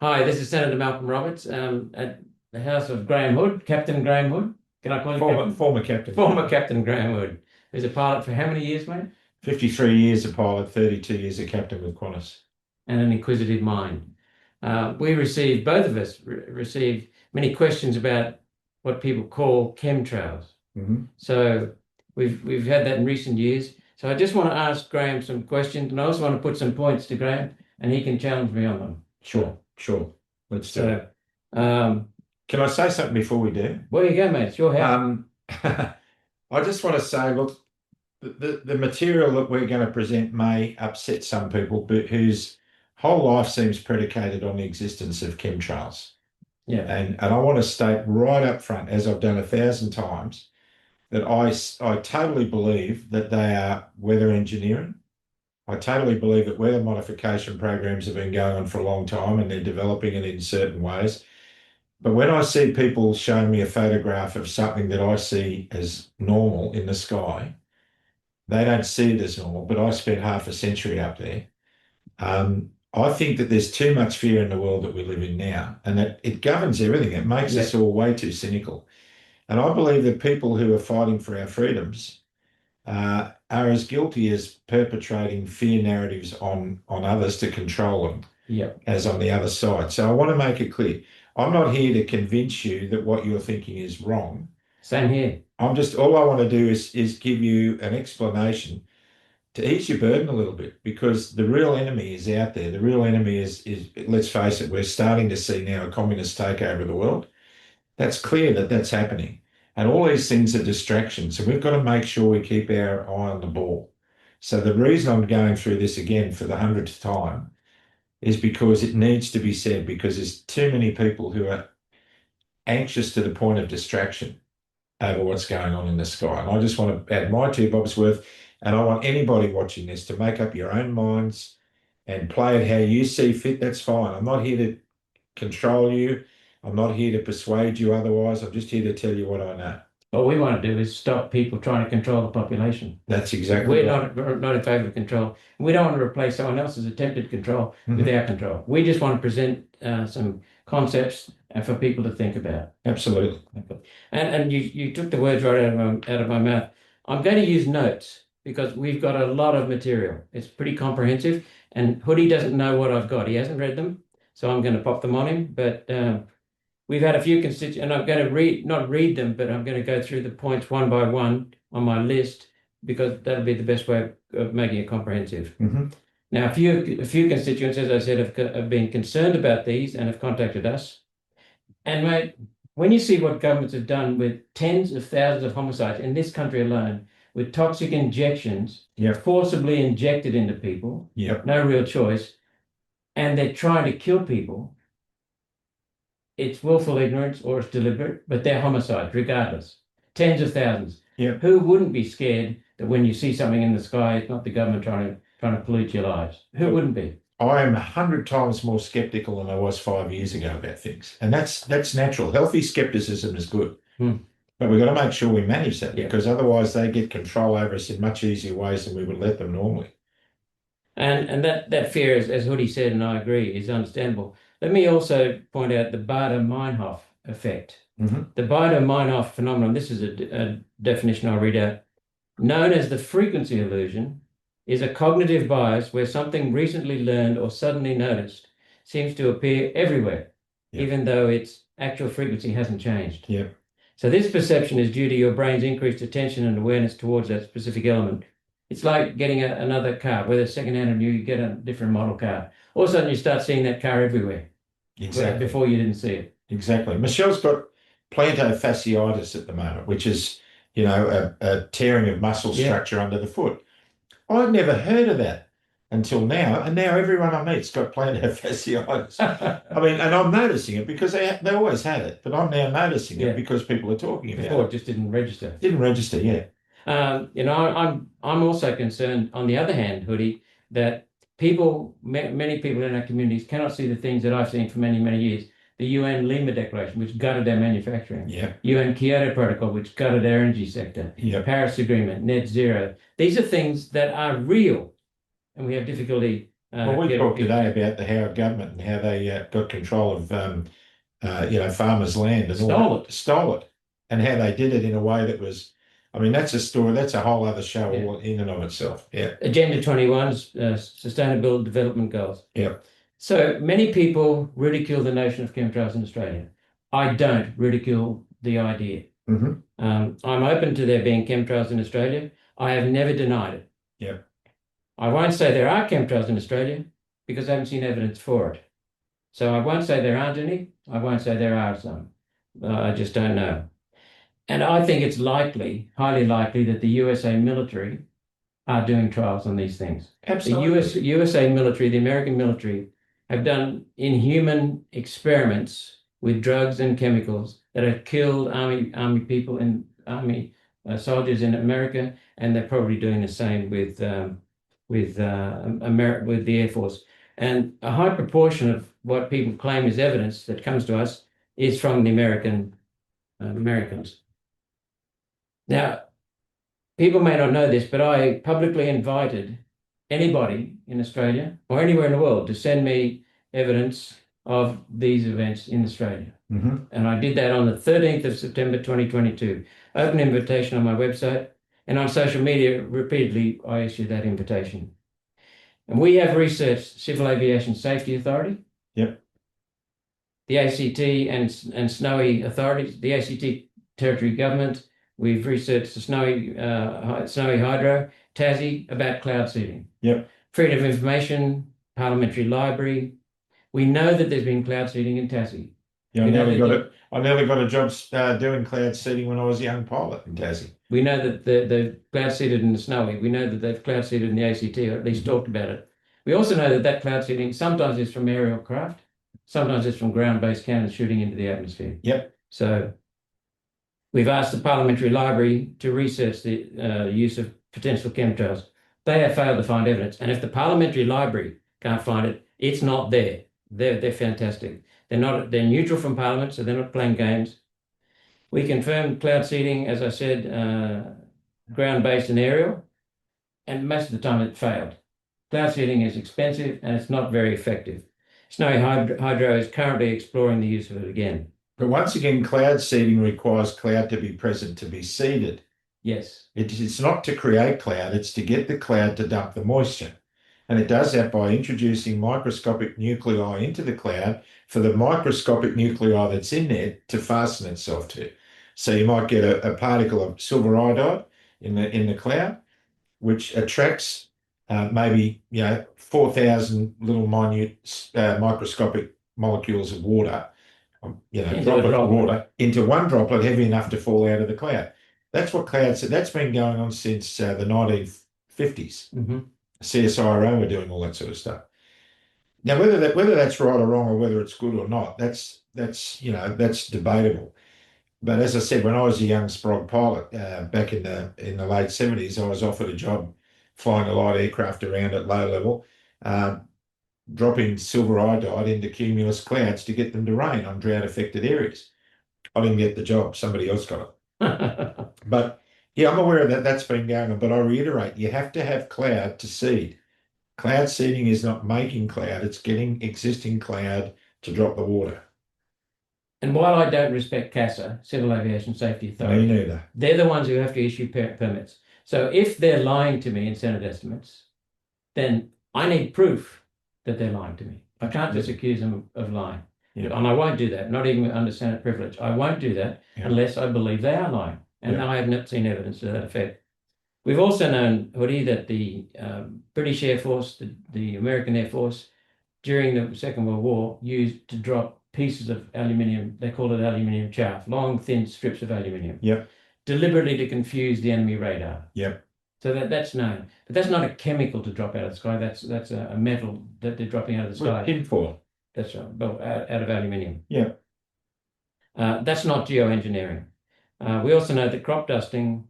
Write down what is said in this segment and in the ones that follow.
Hi, this is Senator Malcolm Roberts at the house of Graham Hood, Captain Graham Hood. Can I call you Former, Captain? former captain. Former Captain Graham Hood. Who's a pilot for how many years, mate? 53 years a pilot, 32 years a captain with Qantas. And an inquisitive mind. We received, both of us received many questions about what people call chemtrails. So we've had that in recent years. So I just want to ask Graham some questions, and I also want to put some points to Graham, and he can challenge me on them. Sure. Let's do it. So, Can I say something before we do? where you go, mate? It's your house. I just want to say, look, the material that we're going to present may upset some people, but whose whole life seems predicated on the existence of chemtrails. Yeah. And I want to state right up front, as I've done 1,000 times, that I totally believe that they are weather engineering. I totally believe that weather modification programs have been going on for a long time and they're developing it in certain ways. But when I see people showing me a photograph of something that I see as normal in the sky, they don't see it as normal, but I spent half a century up there. I think that there's too much fear in the world that we live in now, and that it governs everything. It makes us all way too cynical. And I believe that people who are fighting for our freedoms are as guilty as perpetrating fear narratives on others to control them as on the other side. So I want to make it clear. I'm not here to convince you that what you're thinking is wrong. Same here. All I want to do is give you an explanation to ease your burden a little bit, because the real enemy is out there. The real enemy is let's face it, we're starting to see now a communist takeover of the world. That's clear that that's happening. And all these things are distractions. So we've got to make sure we keep our eye on the ball. So the reason I'm going through this again for the 100th time is because it needs to be said, because there's too many people who are anxious to the point of distraction over what's going on in the sky. And I just want to add my 2 bobs worth, and I want anybody watching this to make up your own minds and play it how you see fit. That's fine. I'm not here to control you. I'm not here to persuade you otherwise. I'm just here to tell you what I know. What we want to do is stop people trying to control the population. That's exactly right. We're not in favor of control. We don't want to replace someone else's attempted control with our control. We just want to present some concepts for people to think about. Absolutely. And you took the words right out of my mouth. I'm going to use notes because we've got a lot of material. It's pretty comprehensive, and Hoodie doesn't know what I've got. He hasn't read them, so I'm going to pop them on him. But we've had a few constituents, and I'm going to not read them, but I'm going to go through the points one by one on my list, because that'll be the best way of making it comprehensive. Now, a few constituents, as I said, have been concerned about these and have contacted us. And mate, when you see what governments have done with tens of thousands of homicides in this country alone, with toxic injections forcibly injected into people, no real choice, and they're trying to kill people, it's willful ignorance or it's deliberate, but they're homicides regardless. Tens of thousands. Who wouldn't be scared that when you see something in the sky, it's not the government trying to pollute your lives? Who wouldn't be? I am 100 times more skeptical than I was 5 years ago about things. And that's natural. Healthy skepticism is good. But we've got to make sure we manage that, because otherwise they get control over us in much easier ways than we would let them normally. And that fear, as Hoodie said, and I agree, is understandable. Let me also point out the Bader-Meinhof effect. The Bader-Meinhof phenomenon, this is a definition I'll read out, known as the frequency illusion, is a cognitive bias where something recently learned or suddenly noticed seems to appear everywhere, even though its actual frequency hasn't changed. So this perception is due to your brain's increased attention and awareness towards that specific element. It's like getting another car, whether it's secondhand or new, you get a different model car. All of a sudden you start seeing that car everywhere. Exactly. Before you didn't see it. Exactly. Michelle's got plantar fasciitis at the moment, which is, a tearing of muscle structure under the foot. I'd never heard of that until now, and now everyone I meet's got plantar fasciitis. I mean, and I'm noticing it because they always had it, but I'm now noticing it because people are talking about it. Before it just didn't register. Didn't register, I'm also concerned, on the other hand, Hoodie, that many people in our communities cannot see the things that I've seen for many, many years. The UN Lima Declaration, which gutted our manufacturing. UN Kyoto Protocol, which gutted our energy sector. Paris Agreement, net zero. These are things that are real, and we have difficulty Well, we talked today about the Howard government and how they got control of farmers' land and stole it, and how they did it in a way that was. I mean, that's a story. That's a whole other show all in and of itself. Yeah. Agenda 21's Sustainable Development Goals. Yeah. So many people ridicule the notion of chemtrails in Australia. I don't ridicule the idea. Mm-hmm. I'm open to there being chemtrails in Australia. I have never denied it. Yeah. I won't say there are chemtrails in Australia because I haven't seen evidence for it. So I won't say there aren't any. I won't say there are some. I just don't know. And I think it's likely, highly likely, that the USA military are doing trials on these things. Absolutely. The USA military, the American military, have done inhuman experiments with drugs and chemicals that have killed army people and army soldiers in America, and they're probably doing the same with the Air Force. And a high proportion of what people claim is evidence that comes to us is from the Americans. Now, people may not know this, but I publicly invited anybody in Australia or anywhere in the world to send me evidence of these events in Australia. Mm-hmm. And I did that on the 13th of September 2022. Open invitation on my website, and on social media repeatedly I issued that invitation. And we have researched Civil Aviation Safety Authority. Yep. The ACT and Snowy authorities, the ACT territory government. We've researched the Snowy Hydro, Tassie, about cloud seeding. Yep. Freedom of Information, Parliamentary Library. We know that there's been cloud seeding in Tassie. Yeah, I nearly got a job doing cloud seeding when I was a young pilot in Tassie. We know that they've cloud seeded in the Snowy. We know that they've cloud seeded in the ACT, or at least talked about it. We also know that cloud seeding sometimes is from aerial craft, sometimes it's from ground-based cannons shooting into the atmosphere. Yep. So we've asked the Parliamentary Library to research the use of potential chemtrails. They have failed to find evidence. And if the Parliamentary Library can't find it, it's not there. They're fantastic. They're neutral from Parliament, so they're not playing games. We confirmed cloud seeding, as I said, ground-based and aerial, and most of the time it failed. Cloud seeding is expensive and it's not very effective. Snowy Hydro is currently exploring the use of it again. But once again, cloud seeding requires cloud to be present to be seeded. Yes. It's not to create cloud, it's to get the cloud to dump the moisture. And it does that by introducing microscopic nuclei into the cloud for the microscopic nuclei that's in there to fasten itself to. So you might get a particle of silver iodide in the cloud, which attracts maybe 4,000 little minute microscopic molecules of water, droplet of water into one droplet heavy enough to fall out of the cloud. That's what clouds. That's been going on since the 1950s. Mm-hmm. CSIRO were doing all that sort of stuff. Now, whether that's right or wrong, or whether it's good or not, that's debatable. But as I said, when I was a young sprog pilot back in the late 70s, I was offered a job flying a light aircraft around at low level, dropping silver iodide into cumulus clouds to get them to rain on drought-affected areas. I didn't get the job; somebody else got it. But yeah, I'm aware of that. That's been going on. But I reiterate, you have to have cloud to seed. Cloud seeding is not making cloud; it's getting existing cloud to drop the water. And while I don't respect CASA, Civil Aviation Safety Authority, me neither. They're the ones who have to issue permits. So if they're lying to me in Senate estimates, then I need proof that they're lying to me. I can't just accuse them of lying. Yeah. And I won't do that, not even under Senate privilege. I won't do that unless I believe they are lying. And I have not seen evidence to that effect. We've also known, Hoodie, that the British Air Force, the American Air Force, during the Second World War, used to drop pieces of aluminium. They call it aluminium chaff, long, thin strips of aluminium. Yep. Deliberately to confuse the enemy radar. Yep. So that's known. But that's not a chemical to drop out of the sky. That's a metal that they're dropping out of the sky. Tinfoil. That's right. Well, out of aluminium. Yeah. That's not geoengineering. We also know that crop dusting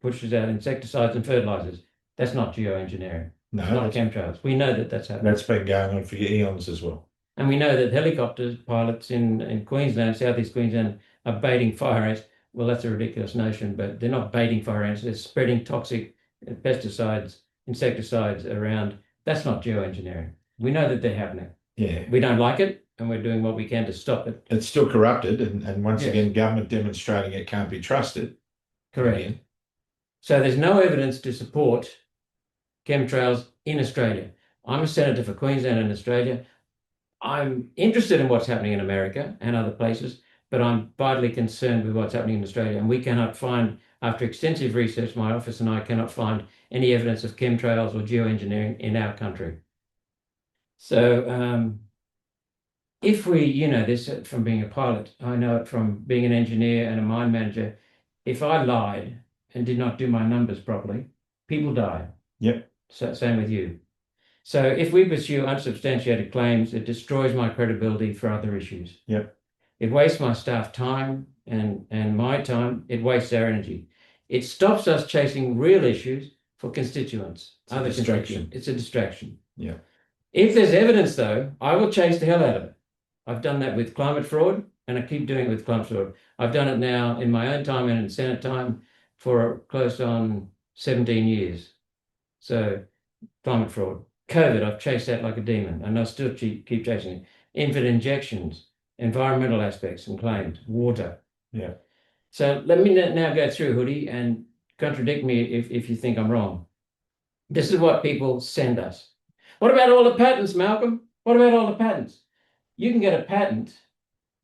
pushes out insecticides and fertilizers. That's not geoengineering. No, it's not chemtrails. We know that that's happening. That's been going on for eons as well. And we know that helicopter pilots in Queensland, southeast Queensland, are baiting fire ants. Well, that's a ridiculous notion, but they're not baiting fire ants. They're spreading toxic pesticides, insecticides around That's not geoengineering. We know that they're happening. Yeah. We don't like it, and we're doing what we can to stop it. It's still corrupted, and once Yes. again, government demonstrating it can't be trusted. Correct. Again. So there's no evidence to support chemtrails in Australia. I'm a senator for Queensland and Australia. I'm interested in what's happening in America and other places, but I'm vitally concerned with what's happening in Australia. And we cannot find, after extensive research, my office and I cannot find any evidence of chemtrails or geoengineering in our country. So if we, this from being a pilot, I know it from being an engineer and a mine manager. If I lied and did not do my numbers properly, people die. Yep. So same with you. So if we pursue unsubstantiated claims, it destroys my credibility for other issues. Yep. It wastes my staff time and my time. It wastes our energy. It stops us chasing real issues for constituents. It's a distraction. It's a distraction. Yeah. If there's evidence, though, I will chase the hell out of it. I've done that with climate fraud, and I keep doing it with climate fraud. I've done it now in my own time and in Senate time for close on 17 years. So climate fraud. COVID, I've chased that like a demon, and I still keep chasing it. Infant injections, environmental aspects and claims, water. Yeah. So let me now go through, Hoodie, and contradict me if you think I'm wrong. This is what people send us. What about all the patents, Malcolm? What about all the patents? You can get a patent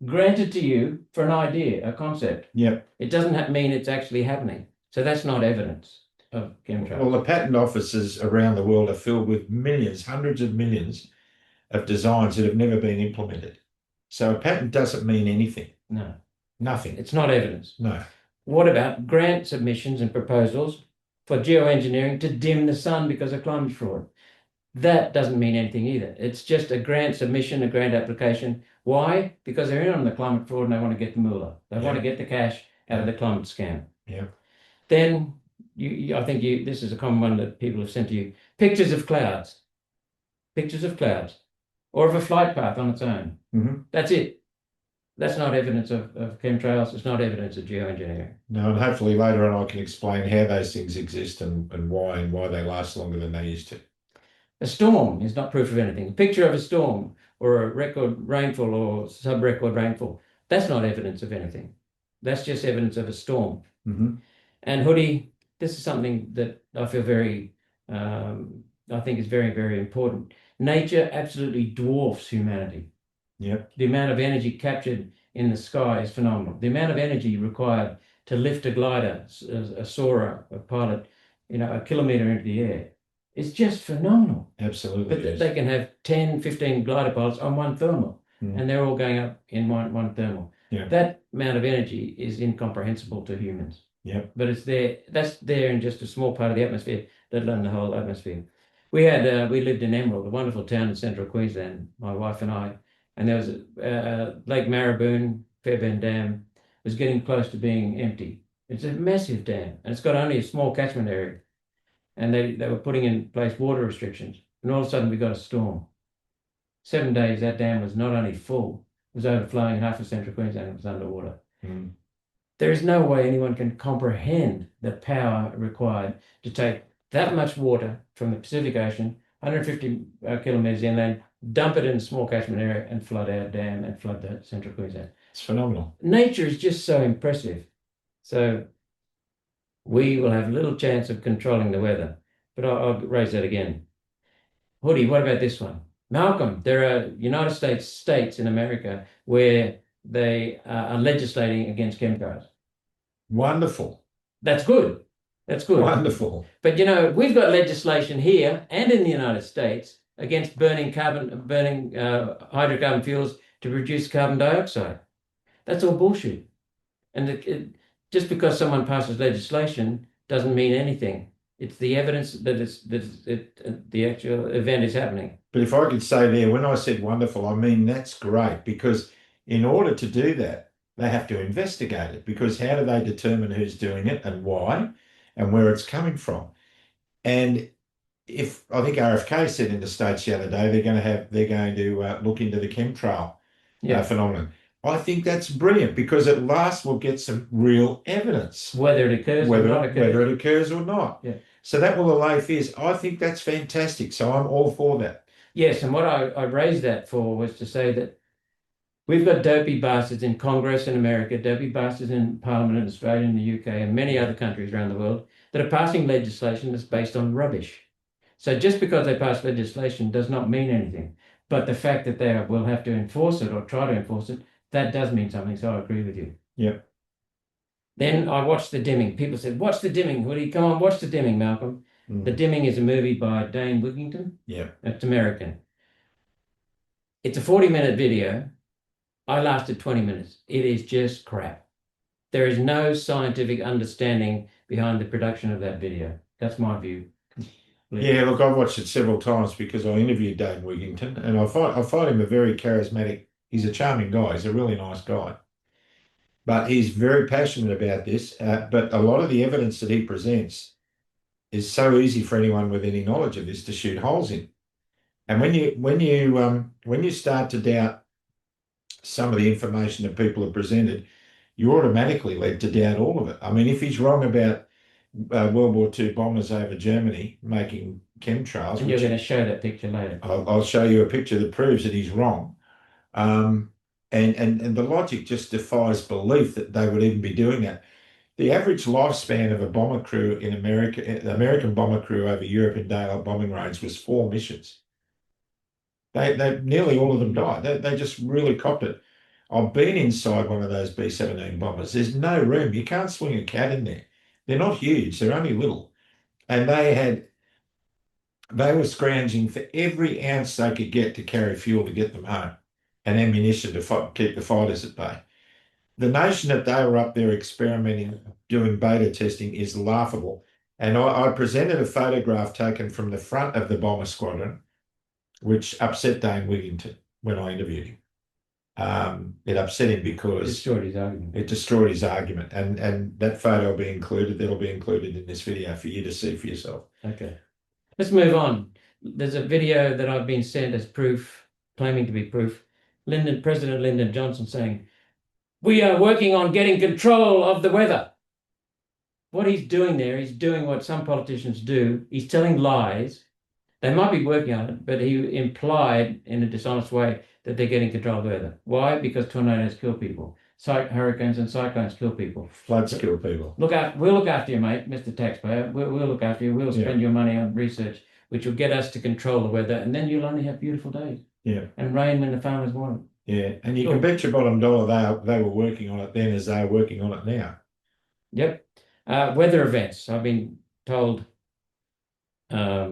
granted to you for an idea, a concept. Yep. It doesn't mean it's actually happening. So that's not evidence of chemtrails. Well, the patent offices around the world are filled with millions, hundreds of millions of designs that have never been implemented. So a patent doesn't mean anything. No. Nothing. It's not evidence. No. What about grant submissions and proposals for geoengineering to dim the sun because of climate fraud? That doesn't mean anything either. It's just a grant submission, a grant application. Why? Because they're in on the climate fraud and they want to get the moolah. They want to get the cash out of the climate scam. Yeah. Then I think this is a common one that people have sent to you. Pictures of clouds. Pictures of clouds. Or of a flight path on its own. Mm-hmm. That's it. That's not evidence of chemtrails. It's not evidence of geoengineering. No, and hopefully later on I can explain how those things exist and why they last longer than they used to. A storm is not proof of anything. A picture of a storm or a record rainfall or sub-record rainfall, that's not evidence of anything. That's just evidence of a storm. Mm-hmm. And Hoodie, this is something that I feel I think is very, very important. Nature absolutely dwarfs humanity. Yep. The amount of energy captured in the sky is phenomenal. The amount of energy required to lift a glider, a soarer, a pilot, a kilometer into the air, is just phenomenal. Absolutely. But they can have 10, 15 glider pilots on one thermal, and they're all going up in one thermal. Yeah. That amount of energy is incomprehensible to humans. Yep. But it's there. That's there in just a small part of the atmosphere, let alone the whole atmosphere. We lived in Emerald, a wonderful town in central Queensland, my wife and I, and there was Lake Marraboon, Fairbairn Dam, was getting close to being empty. It's a massive dam, and it's got only a small catchment area. And they were putting in place water restrictions. And all of a sudden we got a storm. 7 days, that dam was not only full, it was overflowing, half of central Queensland was underwater. Mm. There is no way anyone can comprehend the power required to take that much water from the Pacific Ocean, 150 kilometres inland, dump it in a small catchment area and flood our dam and flood the central Queensland. It's phenomenal. Nature is just so impressive. So we will have little chance of controlling the weather. But I'll raise that again. Hoodie, what about this one? Malcolm, there are United States in America where they are legislating against chemtrails. Wonderful. That's good. That's good. Wonderful. But we've got legislation here and in the United States against burning hydrocarbon fuels to produce carbon dioxide. That's all bullshit. And just because someone passes legislation doesn't mean anything. It's the evidence that the actual event is happening. But if I could say there, when I said wonderful, I mean that's great, because in order to do that, they have to investigate it, because how do they determine who's doing it and why and where it's coming from? And if I think RFK said in the States the other day, they're going to look into the chemtrail phenomenon. I think that's brilliant, because at last we'll get some real evidence. Whether it occurs or not occurs. Whether it occurs or not. Yeah. So that will allay fears. I think that's fantastic. So I'm all for that. Yes, and what I raised that for was to say that we've got dopey bastards in Congress in America, dopey bastards in Parliament in Australia and the UK and many other countries around the world that are passing legislation that's based on rubbish. So just because they pass legislation does not mean anything. But the fact that they will have to enforce it or try to enforce it, that does mean something. So I agree with you. Yeah. Then I watched The Dimming. People said, watch The Dimming, Woody. Come on, watch The Dimming, Malcolm. The Dimming is a movie by Dane Wigington. Yeah. It's American. It's a 40-minute video. I lasted 20 minutes. It is just crap. There is no scientific understanding behind the production of that video. That's my view. Yeah, look, I've watched it several times because I interviewed Dane Wigington, and I find him a very charismatic. He's a charming guy. He's a really nice guy, but he's very passionate about this. But a lot of the evidence that he presents is so easy for anyone with any knowledge of this to shoot holes in. And when you start to doubt some of the information that people have presented, you're automatically led to doubt all of it. I mean, if he's wrong about World War II bombers over Germany making chemtrails. And you're going to show that picture later. I'll show you a picture that proves that he's wrong. And the logic just defies belief that they would even be doing that. The average lifespan of a bomber crew in America, the American bomber crew over Europe in daylight bombing range was 4 missions. They nearly all of them died. They just really copped it. I've been inside one of those B-17 bombers. There's no room. You can't swing a cat in there. They're not huge. They're only little. And they were scrounging for every ounce they could get to carry fuel to get them home and ammunition to keep the fighters at bay. The notion that they were up there experimenting, doing beta testing is laughable. And I presented a photograph taken from the front of the bomber squadron, which upset Dane Wigington when I interviewed him. It upset him because it destroyed his argument. And that photo will be included. That'll be included in this video for you to see for yourself. Okay. Let's move on. There's a video that I've been sent as proof, claiming to be proof. President Lyndon Johnson saying, "We are working on getting control of the weather." What he's doing there, he's doing what some politicians do. He's telling lies. They might be working on it, but he implied in a dishonest way that they're getting control of the weather. Why? Because tornadoes kill people. Hurricanes and cyclones kill people. Floods kill people. We'll look after you, mate, Mr. Taxpayer. We'll look after you. We'll spend your money on research, which will get us to control the weather, and then you'll only have beautiful days. Yeah. And rain when the farmers want it. Yeah. And you can bet your bottom dollar they were working on it then as they are working on it now. Yep. Weather events. I've been told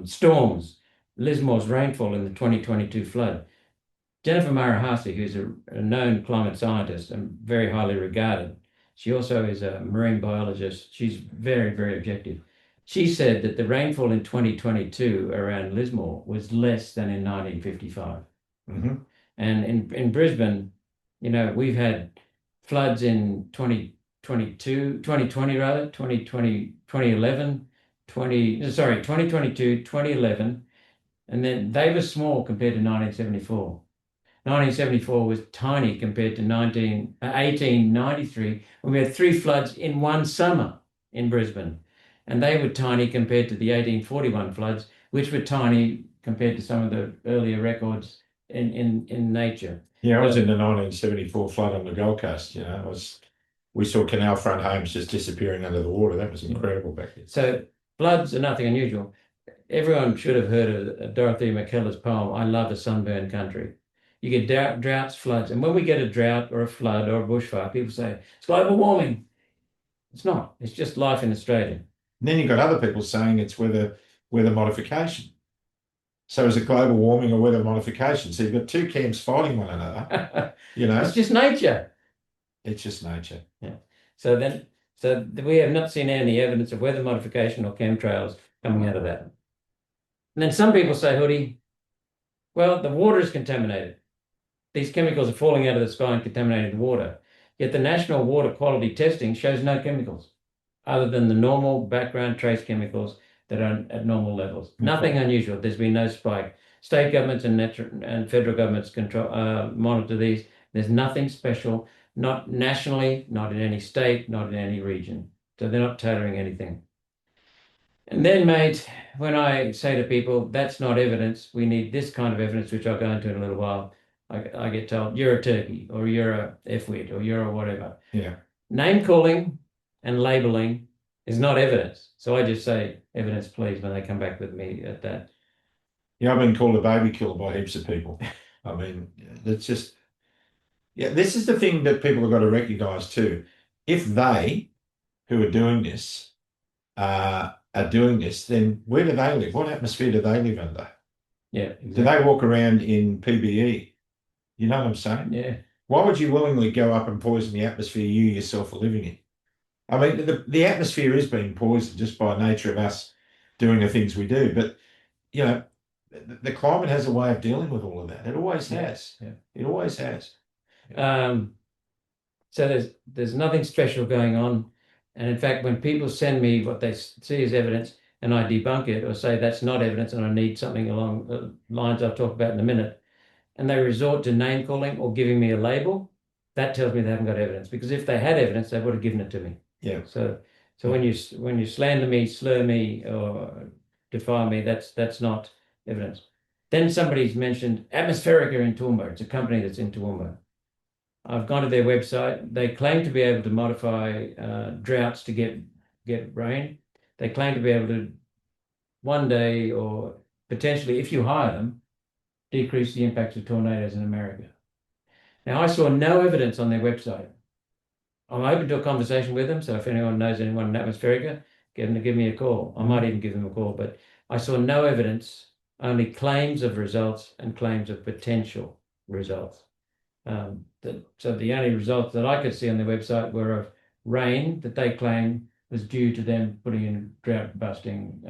storms, Lismore's rainfall in the 2022 flood. Jennifer Marahasi, who's a known climate scientist and very highly regarded, she also is a marine biologist. She's very, very objective. She said that the rainfall in 2022 around Lismore was less than in 1955. Mm-hmm. And in Brisbane, we've had floods in 2022, 2020 rather, 2020, 2011, 2022, 2011, and then they were small compared to 1974. 1974 was tiny compared to 1893, when we had 3 floods in one summer in Brisbane. And they were tiny compared to the 1841 floods, which were tiny compared to some of the earlier records in nature. Yeah, I was in the 1974 flood on the Gold Coast. We saw canal front homes just disappearing under the water. That was incredible back then. So floods are nothing unusual. Everyone should have heard of Dorothy McKellar's poem, "I Love a Sunburned Country." You get droughts, floods. And when we get a drought or a flood or a bushfire, people say, it's global warming. It's not. It's just life in Australia. And then you've got other people saying it's weather modification. So is it global warming or weather modification? So you've got two camps fighting one another. It's just nature. It's just nature. Yeah. So we have not seen any evidence of weather modification or chemtrails coming out of that. And then some people say, Hoodie, well, the water is contaminated. These chemicals are falling out of the sky and contaminating the water. Yet the National Water Quality Testing shows no chemicals other than the normal background trace chemicals that are at normal levels. Okay. Nothing unusual. There's been no spike. State governments and federal governments monitor these. There's nothing special, not nationally, not in any state, not in any region. So they're not tailoring anything. And then, mate, when I say to people, that's not evidence, we need this kind of evidence, which I'll go into in a little while, I get told, you're a turkey, or you're a F-wit, or you're a whatever. Yeah. Name calling and labeling is not evidence. So I just say, evidence, please, when they come back with me at that. Yeah, I've been called a baby killer by heaps of people. I mean, it's just, yeah, this is the thing that people have got to recognize too. If they who are doing this are doing this, then where do they live? What atmosphere do they live under? Yeah, Do exactly. they walk around in PBE? You know what I'm saying? Yeah. Why would you willingly go up and poison the atmosphere you yourself are living in? I mean, the atmosphere is being poisoned just by nature of us doing the things we do. But, you know, the climate has a way of dealing with all of that. It always has. Yeah. It always has. So there's nothing special going on. And in fact, when people send me what they see as evidence and I debunk it or say that's not evidence and I need something along the lines I'll talk about in a minute, and they resort to name calling or giving me a label, that tells me they haven't got evidence. Because if they had evidence, they would have given it to me. Yeah. So when you slander me, slur me, or defy me, that's not evidence. Then somebody's mentioned Atmospherica in Toowoomba. It's a company that's in Toowoomba. I've gone to their website. They claim to be able to modify droughts to get rain. They claim to be able to one day or potentially, if you hire them, decrease the impacts of tornadoes in America. Now, I saw no evidence on their website. I'm open to a conversation with them. So if anyone knows anyone in Atmospherica, get them to give me a call. I might even give them a call, but I saw no evidence, only claims of results and claims of potential results. So the only results that I could see on their website were of rain that they claim was due to them putting in drought busting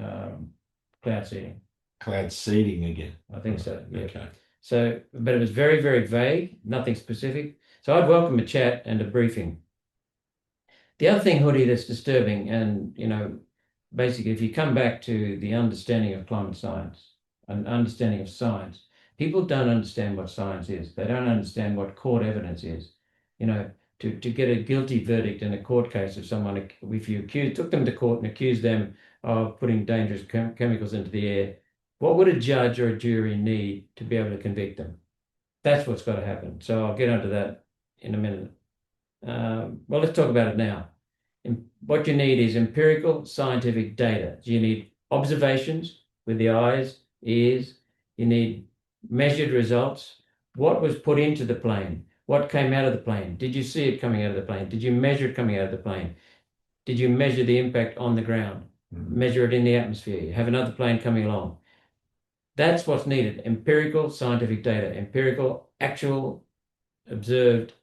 cloud seeding. Cloud seeding again. I think so. Yeah. Okay. So, but it was very, very vague, nothing specific. So I'd welcome a chat and a briefing. The other thing, Hoodie, that's disturbing, and basically, if you come back to the understanding of climate science and understanding of science, people don't understand what science is. They don't understand what court evidence is. To get a guilty verdict in a court case of someone, if you took them to court and accused them of putting dangerous chemicals into the air, what would a judge or a jury need to be able to convict them? That's what's got to happen. So I'll get onto that in a minute. Well, let's talk about it now. What you need is empirical scientific data. So you need observations with the eyes, ears. You need measured results. What was put into the plane? What came out of the plane? Did you see it coming out of the plane? Did you measure it coming out of the plane? Did you measure the impact on the ground? Measure it in the atmosphere? You have another plane coming along. That's what's needed. Empirical scientific data. Empirical, actual, observed,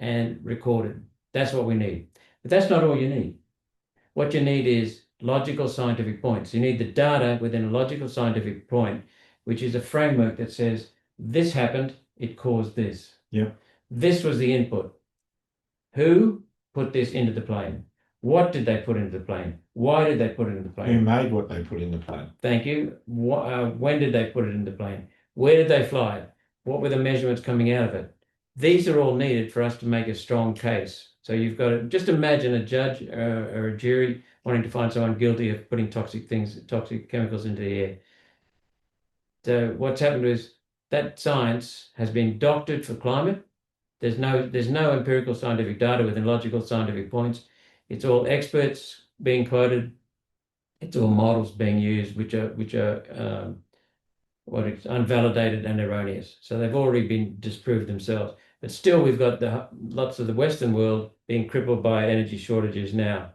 and recorded. That's what we need. But that's not all you need. What you need is logical scientific points. You need the data within a logical scientific point, which is a framework that says this happened, it caused this. Yeah. This was the input. Who put this into the plane? What did they put into the plane? Why did they put it in the plane? Who made what they put in the plane? Thank you. When did they put it in the plane? Where did they fly it? What were the measurements coming out of it? These are all needed for us to make a strong case. So you've got to just imagine a judge or a jury wanting to find someone guilty of putting toxic chemicals into the air. So what's happened is that science has been doctored for climate. There's no empirical scientific data within logical scientific points. It's all experts being quoted. It's all models being used, which are unvalidated and erroneous. So they've already been disproved themselves. But still, we've got lots of the Western world being crippled by energy shortages now,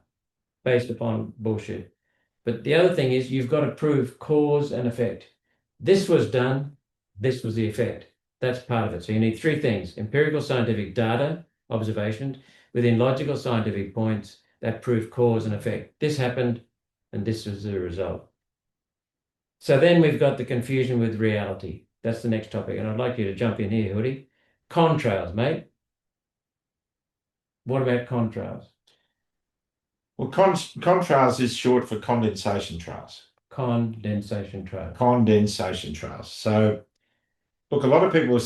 based upon bullshit. But the other thing is you've got to prove cause and effect. This was done, this was the effect. That's part of it. So you need three things: empirical scientific data, observations, within logical scientific points that prove cause and effect. This happened, and this was the result. So then we've got the confusion with reality. That's the next topic. And I'd like you to jump in here, Hoodie. Contrails, mate. What about contrails? Well, contrails is short for condensation trails. Condensation trails. Condensation trails. So, look, a lot of people have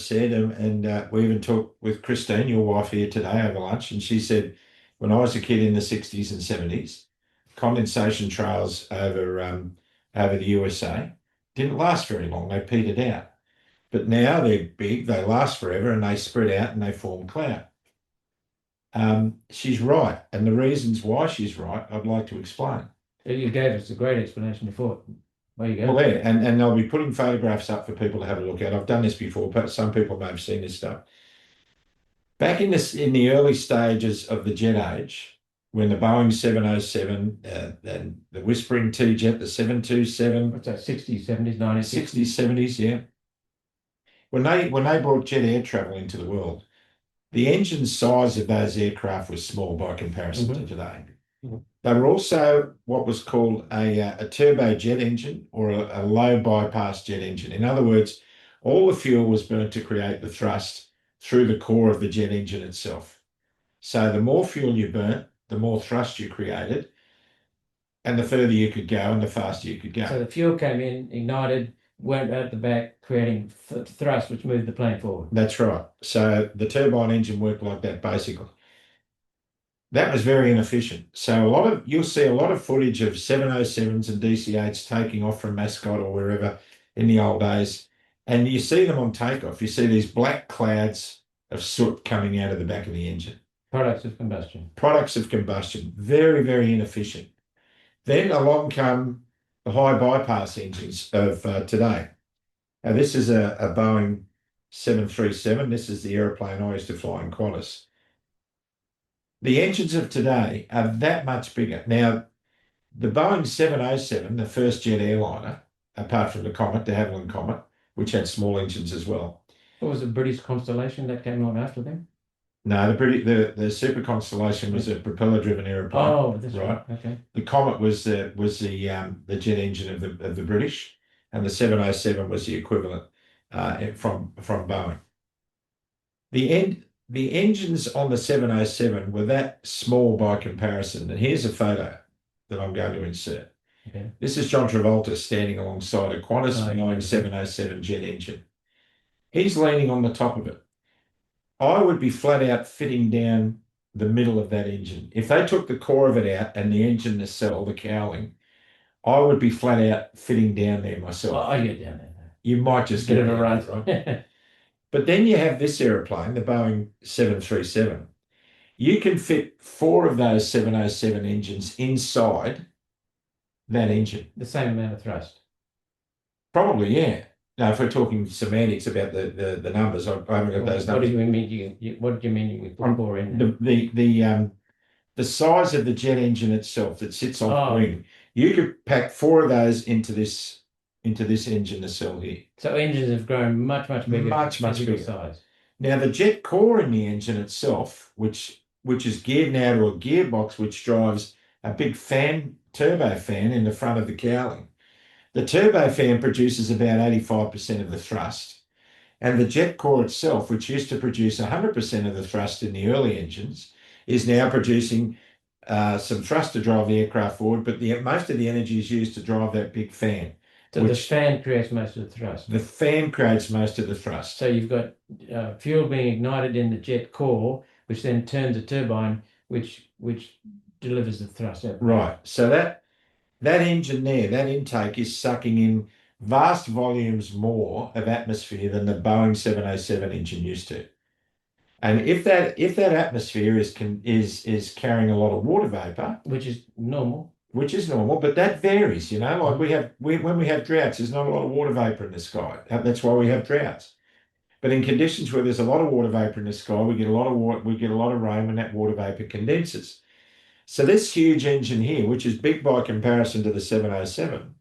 said, and we even talked with Christine, your wife, here today over lunch, and she said, when I was a kid in the 60s and 70s, condensation trails over the USA didn't last very long. They petered out. But now they're big, they last forever, and they spread out and they form cloud. She's right. And the reasons why she's right, I'd like to explain. You gave us a great explanation before. There you go. Well, there, and I'll be putting photographs up for people to have a look at. I've done this before, but some people may have seen this stuff. Back in the early stages of the jet age, when the Boeing 707 and the Whispering T-Jet, the 727, What's that, 60s, 70s, 90s? 60s, 70s, yeah. When they brought jet air travel into the world, the engine size of those aircraft was small by comparison to today. They were also what was called a turbojet engine or a low bypass jet engine. In other words, all the fuel was burnt to create the thrust through the core of the jet engine itself. So the more fuel you burnt, the more thrust you created, and the further you could go and the faster you could go. So the fuel came in, ignited, went out the back, creating thrust, which moved the plane forward. That's right. So the turbine engine worked like that, basically. That was very inefficient. So you'll see a lot of footage of 707s and DC-8s taking off from Mascot or wherever in the old days, and you see them on takeoff. You see these black clouds of soot coming out of the back of the engine. Products of combustion. Products of combustion. Very, very inefficient. Then along come the high bypass engines of today. Now, this is a Boeing 737. This is the aeroplane I used to fly in Qantas. The engines of today are that much bigger. Now, the Boeing 707, the first jet airliner, apart from the Comet, de Havilland Comet, which had small engines as well. What was the British Constellation that came on after them? No, the Super Constellation was a propeller-driven aeroplane. Oh, that's right. Okay. The Comet was the jet engine of the British, and the 707 was the equivalent from Boeing. The engines on the 707 were that small by comparison. And here's a photo that I'm going to insert. Okay. This is John Travolta standing alongside a Qantas Boeing 707 jet engine. He's leaning on the top of it. I would be flat out fitting down the middle of that engine. If they took the core of it out and the engine nacelle, the cowling, I would be flat out fitting down there myself. Oh, I get down there. You might just Get get it a run. right? But then you have this aeroplane, the Boeing 737. You can fit 4 of those 707 engines inside that engine. The same amount of thrust. Probably, yeah. Now, if we're talking semantics about the numbers, I haven't got those numbers. What do you mean? What do you mean you can put 4 in? The size of the jet engine itself that sits on the wing, you could pack 4 of those into this engine nacelle here. So engines have grown much bigger. Much bigger size. Now the jet core in the engine itself, which is geared now to a gearbox which drives a big turbo fan in the front of the cowling. The turbo fan produces about 85% of the thrust. And the jet core itself, which used to produce 100% of the thrust in the early engines, is now producing some thrust to drive the aircraft forward, but most of the energy is used to drive that big fan. So the fan creates most of the thrust. The fan creates most of the thrust. So you've got fuel being ignited in the jet core, which then turns a turbine, which delivers the thrust out. Right. So that engine there, that intake is sucking in vast volumes more of atmosphere than the Boeing 707 engine used to. And if that atmosphere is carrying a lot of water vapor, which is normal, but that varies, like when we have droughts, there's not a lot of water vapor in the sky. That's why we have droughts. But in conditions where there's a lot of water vapor in the sky, we get a lot of water, we get a lot of rain, and that water vapor condenses. So this huge engine here, which is big by comparison to the 707,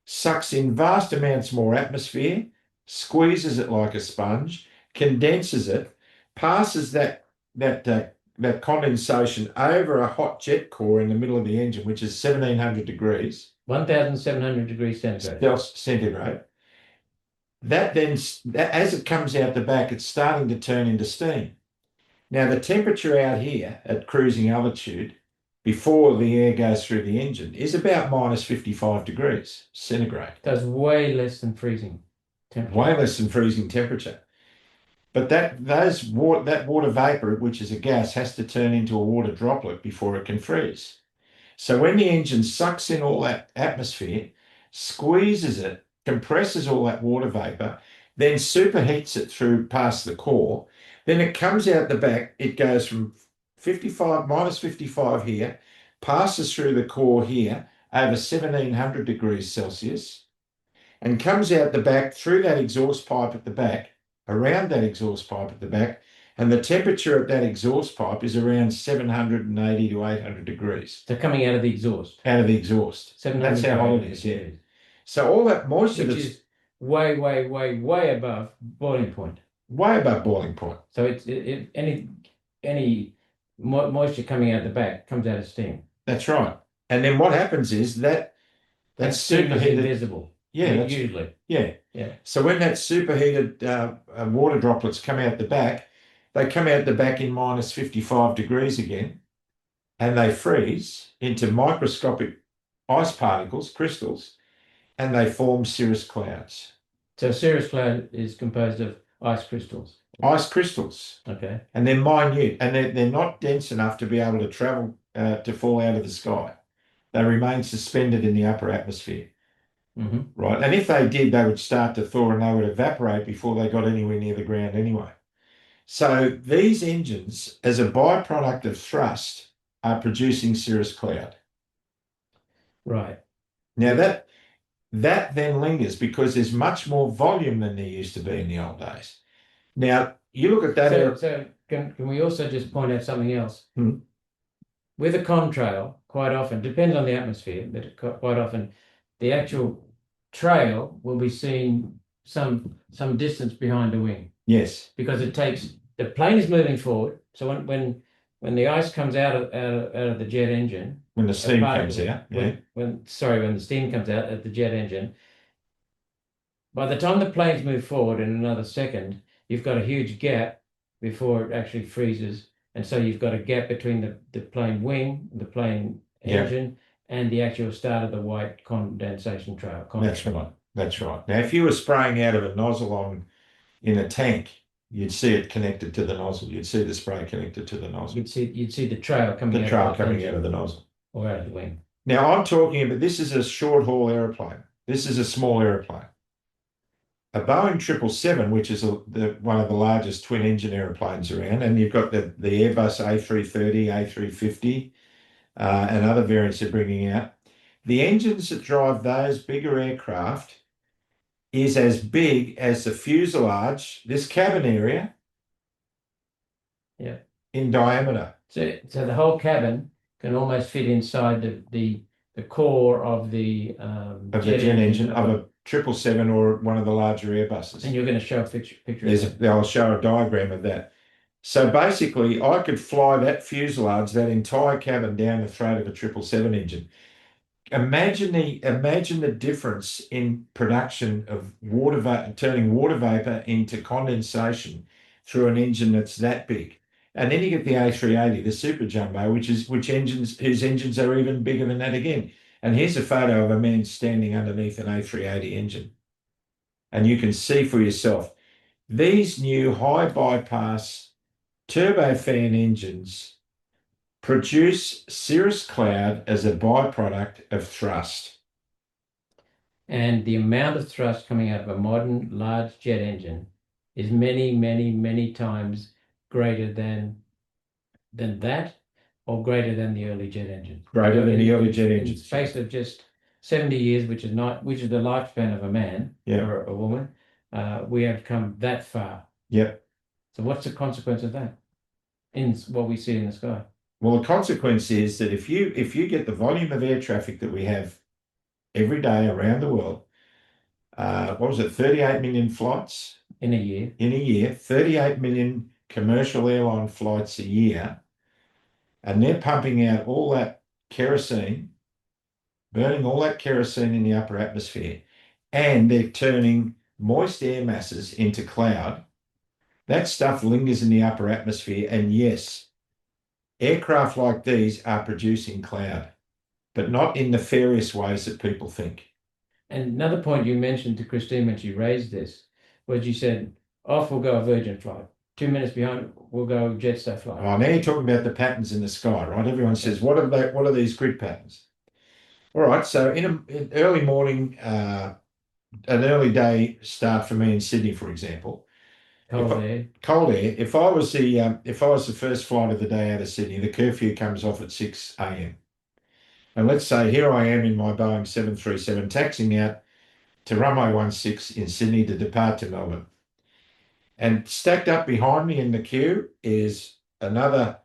sucks in vast amounts more atmosphere, squeezes it like a sponge, condenses it, passes that condensation over a hot jet core in the middle of the engine, which is 1700 degrees. 1700 degrees centigrade. Centigrade. That as it comes out the back, it's starting to turn into steam. Now, the temperature out here at cruising altitude before the air goes through the engine is about minus 55 degrees centigrade. That's way less than freezing temperature. Way less than freezing temperature. But that water vapor, which is a gas, has to turn into a water droplet before it can freeze. So when the engine sucks in all that atmosphere, squeezes it, compresses all that water vapor, then superheats it through past the core, then it comes out the back, it goes from 55, minus 55 here, passes through the core here, over 1700 degrees Celsius, and comes out the back through that exhaust pipe at the back, around that exhaust pipe at the back, and the temperature at that exhaust pipe is around 780 to 800 degrees. So coming out of the exhaust. Out of the exhaust. 700 That's how hot it is, yeah. So all that moisture which that's is way, way, way, way above boiling point. way above boiling point. So any moisture coming out the back comes out of steam. That's right. And then what happens is that That steam is superheated. invisible. Yeah, usually. Yeah. Yeah. So when that superheated water droplets come out the back, they come out the back in minus 55 degrees again, and they freeze into microscopic ice particles, crystals, and they form cirrus clouds. So cirrus cloud is composed of ice crystals. Ice crystals. Okay. And they're minute, and they're not dense enough to be able to travel to fall out of the sky. They remain suspended in the upper atmosphere. Mm-hmm. Right. And if they did, they would start to thaw and they would evaporate before they got anywhere near the ground anyway. So these engines, as a byproduct of thrust, are producing cirrus cloud. Right. Now that then lingers because there's much more volume than there used to be in the old days. Now you look at that. So can we also just point out something else? Hmm. With a contrail, quite often, depends on the atmosphere, but quite often the actual trail will be seen some distance behind the wing. Yes. Because the plane is moving forward. So when the ice comes out of the jet engine, when the steam comes out, yeah. When the steam comes out at the jet engine, by the time the planes move forward in another second, you've got a huge gap before it actually freezes. And so you've got a gap between the plane wing, the plane engine, and the actual start of the white condensation trail. That's right. That's right. Now, if you were spraying out of a nozzle in a tank, you'd see it connected to the nozzle. You'd see the spray connected to the nozzle. You'd see the trail coming out of the nozzle. Or out of the wing. Now, I'm talking about, this is a short-haul aeroplane. This is a small aeroplane. A Boeing 777, which is one of the largest twin-engine aeroplanes around, and you've got the Airbus A330, A350, and other variants they're bringing out. The engines that drive those bigger aircraft is as big as the fuselage, this cabin area, in diameter. So the whole cabin can almost fit inside the core of the jet engine of a 777 or one of the larger Airbuses. And you're going to show a picture of that. I'll show a diagram of that. So basically, I could fly that fuselage, that entire cabin, down the throat of a 777 engine. Imagine the difference in production of turning water vapor into condensation through an engine that's that big. And then you get the A380, the super jumbo, whose engines are even bigger than that again. And here's a photo of a man standing underneath an A380 engine. And you can see for yourself, these new high bypass turbofan engines produce cirrus cloud as a byproduct of thrust. And the amount of thrust coming out of a modern large jet engine is many, many, many times greater than that, or greater than the early jet engine. Greater than the early jet engine. In the space of just 70 years, which is the lifespan of a man or a woman, we have come that far. Yep. So what's the consequence of that in what we see in the sky? Well, the consequence is that if you get the volume of air traffic that we have every day around the world, 38 million flights in a year? In a year, 38 million commercial airline flights a year, and they're pumping out all that kerosene, burning all that kerosene in the upper atmosphere, and they're turning moist air masses into cloud. That stuff lingers in the upper atmosphere, and yes, aircraft like these are producing cloud, but not in nefarious ways that people think. And another point you mentioned to Christine when she raised this was you said, off will go a Virgin flight. 2 minutes behind will go Jetstar flight. Oh, now you're talking about the patterns in the sky, right? Everyone says, what are these grid patterns? All right, so in an early morning, an early day start for me in Sydney, for example. Cold air. Cold air. If I was the first flight of the day out of Sydney, the curfew comes off at 6 a.m. And let's say here I am in my Boeing 737 taxiing out to runway 16 in Sydney to depart to Melbourne. And stacked up behind me in the queue is another,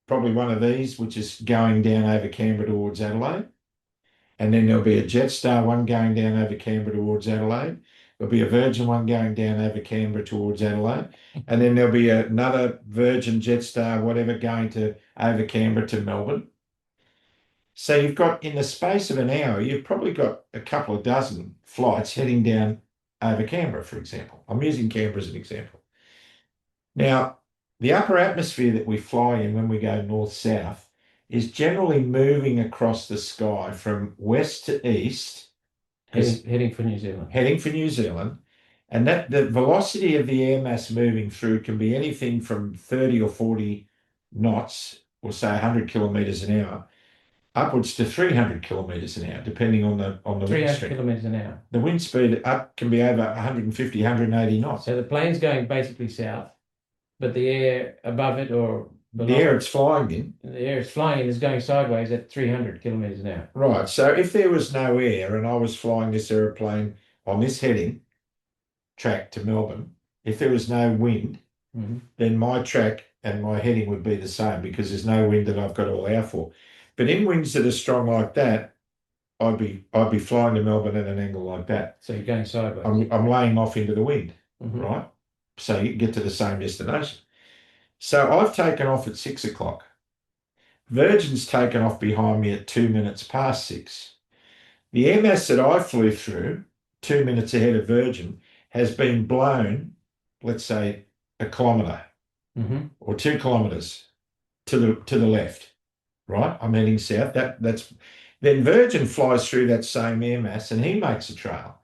probably one of these, which is going down over Canberra towards Adelaide. And then there'll be a Jetstar one going down over Canberra towards Adelaide. There'll be a Virgin one going down over Canberra towards Adelaide. And then there'll be another Virgin Jetstar, whatever, going to over Canberra to Melbourne. So you've got, in the space of an hour, you've probably got a couple of dozen flights heading down over Canberra, for example. I'm using Canberra as an example. Now, the upper atmosphere that we fly in when we go north-south is generally moving across the sky from west to east. Heading for New Zealand. Heading for New Zealand. And that the velocity of the air mass moving through can be anything from 30 or 40 knots, or say 100 kilometres an hour, upwards to 300 kilometres an hour, depending on the wind 300 speed. kilometres an hour. The wind speed up can be over 150, 180 knots. So the plane's going basically south, but the air above it or below The air it's flying in. the air it's flying in is going sideways at 300 kilometres an hour. Right. So if there was no air and I was flying this aeroplane on this heading track to Melbourne, if there was no wind, then my track and my heading would be the same because there's no wind that I've got to allow for. But in winds that are strong like that, I'd be flying to Melbourne at an angle like that. So you're going sideways. I'm laying off into the wind, right? So you get to the same destination. So I've taken off at 6 o'clock. Virgin's taken off behind me at 2 minutes past 6. The air mass that I flew through 2 minutes ahead of Virgin has been blown, let's say, a kilometre or 2 kilometres to the left. Right, I'm heading south. Then Virgin flies through that same air mass and he makes a trail,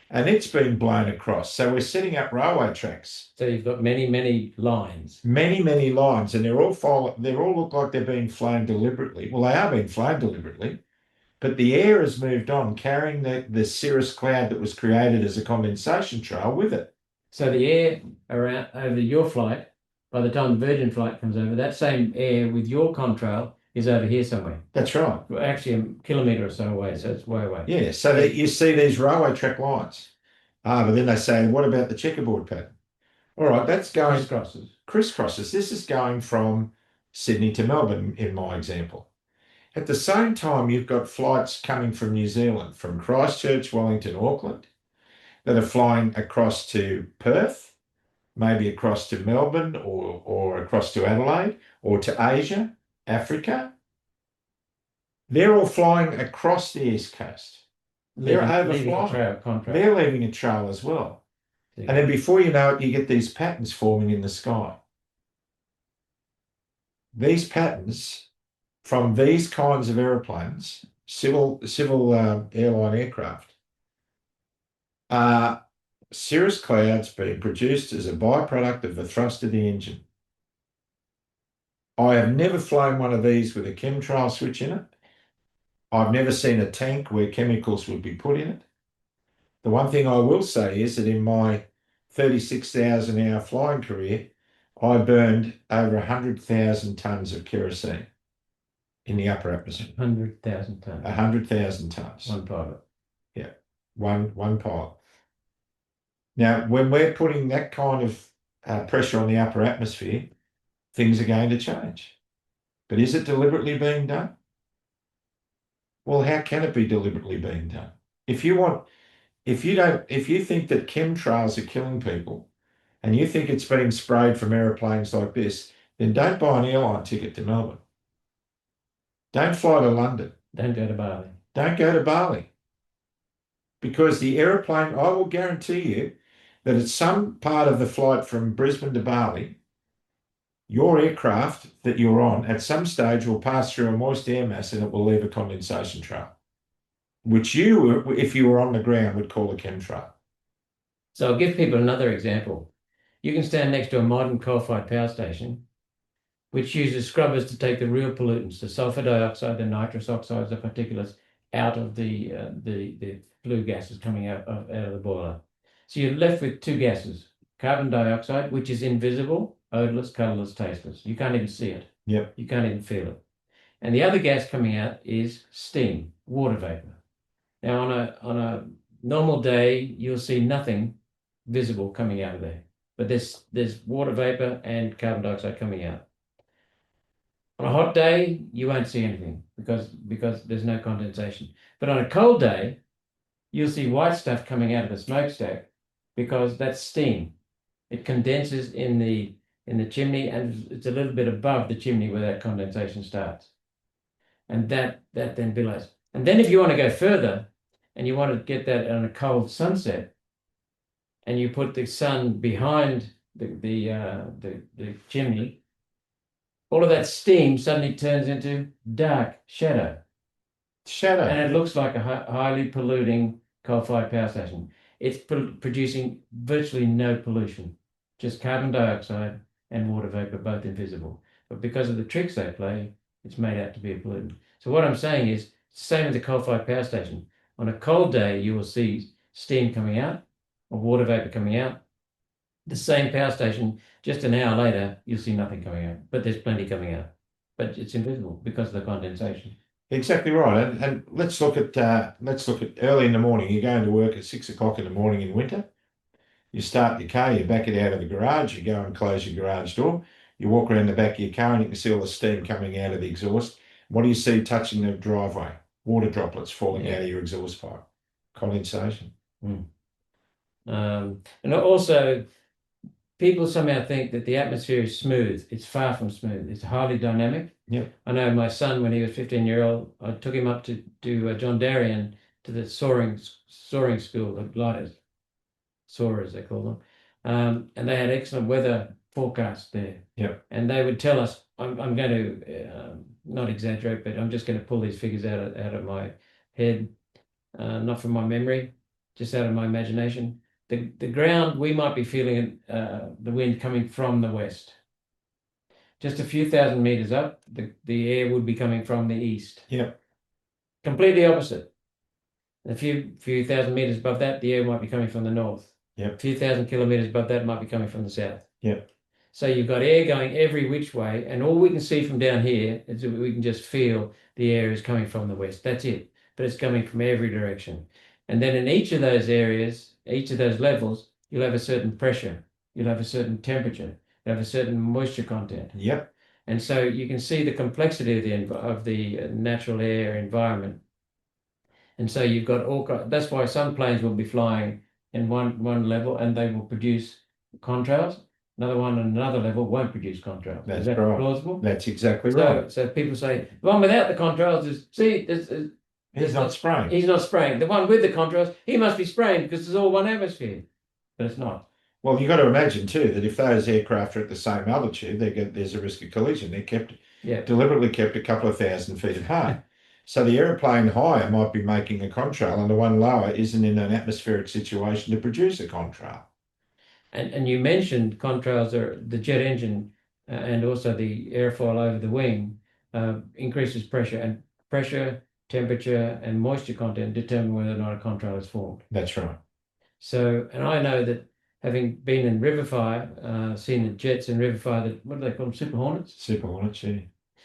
and it's been blown across. So we're setting up railway tracks. So you've got many lines. Many lines, and they all look like they're being flown deliberately. Well, they are being flown deliberately, but the air has moved on, carrying the cirrus cloud that was created as a condensation trail with it. So the air around over your flight, by the time the Virgin flight comes over, that same air with your contrail is over here somewhere. That's right. Well, actually, a kilometre or so away, so it's way away. Yeah, so that you see these railway track lines. But then they say, what about the checkerboard pattern? All right, that's going... Crisscrosses. This is going from Sydney to Melbourne, in my example. At the same time, you've got flights coming from New Zealand, from Christchurch, Wellington, Auckland, that are flying across to Perth, maybe across to Melbourne or across to Adelaide or to Asia, Africa. They're all flying across the East Coast. They're overflying. They're leaving a trail as well. And then before you know it, you get these patterns forming in the sky. These patterns from these kinds of aeroplanes, civil airline aircraft, are cirrus clouds being produced as a byproduct of the thrust of the engine. I have never flown one of these with a chemtrail switch in it. I've never seen a tank where chemicals would be put in it. The one thing I will say is that in my 36,000-hour flying career, I burned over 100,000 tonnes of kerosene in the upper atmosphere. 100,000 tonnes. 100,000 tonnes. One pilot. Yeah, one pilot. Now, when we're putting that kind of pressure on the upper atmosphere, things are going to change. But is it deliberately being done? Well, how can it be deliberately being done? If you think that chemtrails are killing people and you think it's being sprayed from aeroplanes like this, then don't buy an airline ticket to Melbourne. Don't fly to London. Don't go to Bali. Don't go to Bali. Because the aeroplane, I will guarantee you that at some part of the flight from Brisbane to Bali, your aircraft that you're on at some stage will pass through a moist air mass and it will leave a condensation trail, which you, if you were on the ground, would call a chemtrail. So I'll give people another example. You can stand next to a modern coal-fired power station, which uses scrubbers to take the real pollutants, the sulfur dioxide, the nitrous oxides, the particulates out of the flue gases coming out of the boiler. So you're left with two gases: carbon dioxide, which is invisible, odorless, colorless, tasteless. You can't even see it. Yep. You can't even feel it. And the other gas coming out is steam, water vapor. Now, on a normal day, you'll see nothing visible coming out of there, but there's water vapor and carbon dioxide coming out. On a hot day, you won't see anything because there's no condensation. But on a cold day, you'll see white stuff coming out of the smokestack because that's steam. It condenses in the chimney, and it's a little bit above the chimney where that condensation starts. And that then billows. And then if you want to go further and you want to get that on a cold sunset, and you put the sun behind the chimney, all of that steam suddenly turns into dark shadow. And it looks like a highly polluting coal-fired power station. It's producing virtually no pollution, just carbon dioxide and water vapor, both invisible. But because of the tricks they play, it's made out to be a pollutant. So what I'm saying is, same as a coal-fired power station. On a cold day, you will see steam coming out or water vapor coming out. The same power station, just an hour later, you'll see nothing coming out, but there's plenty coming out. But it's invisible because of the condensation. Exactly right. And let's look at early in the morning. You're going to work at 6 o'clock in the morning in winter. You start your car, you back it out of the garage, you go and close your garage door. You walk around the back of your car and you can see all the steam coming out of the exhaust. What do you see touching the driveway? Water droplets falling out of your exhaust pipe. Condensation. And also, people somehow think that the atmosphere is smooth. It's far from smooth. It's highly dynamic. Yep. I know my son, when he was 15-year-old, I took him up to John Darien to the soaring school, the gliders, soarers they call them, and they had excellent weather forecast there. Yep. And they would tell us, I'm going to not exaggerate, but I'm just going to pull these figures out of my head, not from my memory, just out of my imagination. The ground, we might be feeling the wind coming from the west. Just a few thousand meters up, the air would be coming from the east. Yep. Completely opposite. A few thousand meters above that, the air might be coming from the north. Yep. A few thousand kilometers above that might be coming from the south. Yep. So you've got air going every which way, and all we can see from down here is that we can just feel the air is coming from the west. That's it. But it's coming from every direction. And then in each of those areas, each of those levels, you'll have a certain pressure, you'll have a certain temperature, you'll have a certain moisture content. Yep. And so you can see the complexity of the natural air environment. And so you've got that's why some planes will be flying in one level and they will produce contrails. Another one on another level won't produce contrails. That's Is that right. plausible? That's exactly right. So people say the one without the contrails is He's not spraying. He's not spraying. The one with the contrails, he must be spraying because it's all one atmosphere. But it's not. Well, you've got to imagine too that if those aircraft are at the same altitude, there's a risk of collision. They're deliberately kept a couple of 1,000 feet apart. So the aeroplane higher might be making a contrail and the one lower isn't in an atmospheric situation to produce a contrail. And you mentioned contrails are the jet engine and also the airfoil over the wing increases pressure, and pressure, temperature and moisture content determine whether or not a contrail is formed. That's right. So, and I know that having been in river fire, seen the jets in river fire, what do they call them, Super Hornets? Super Hornets, yeah.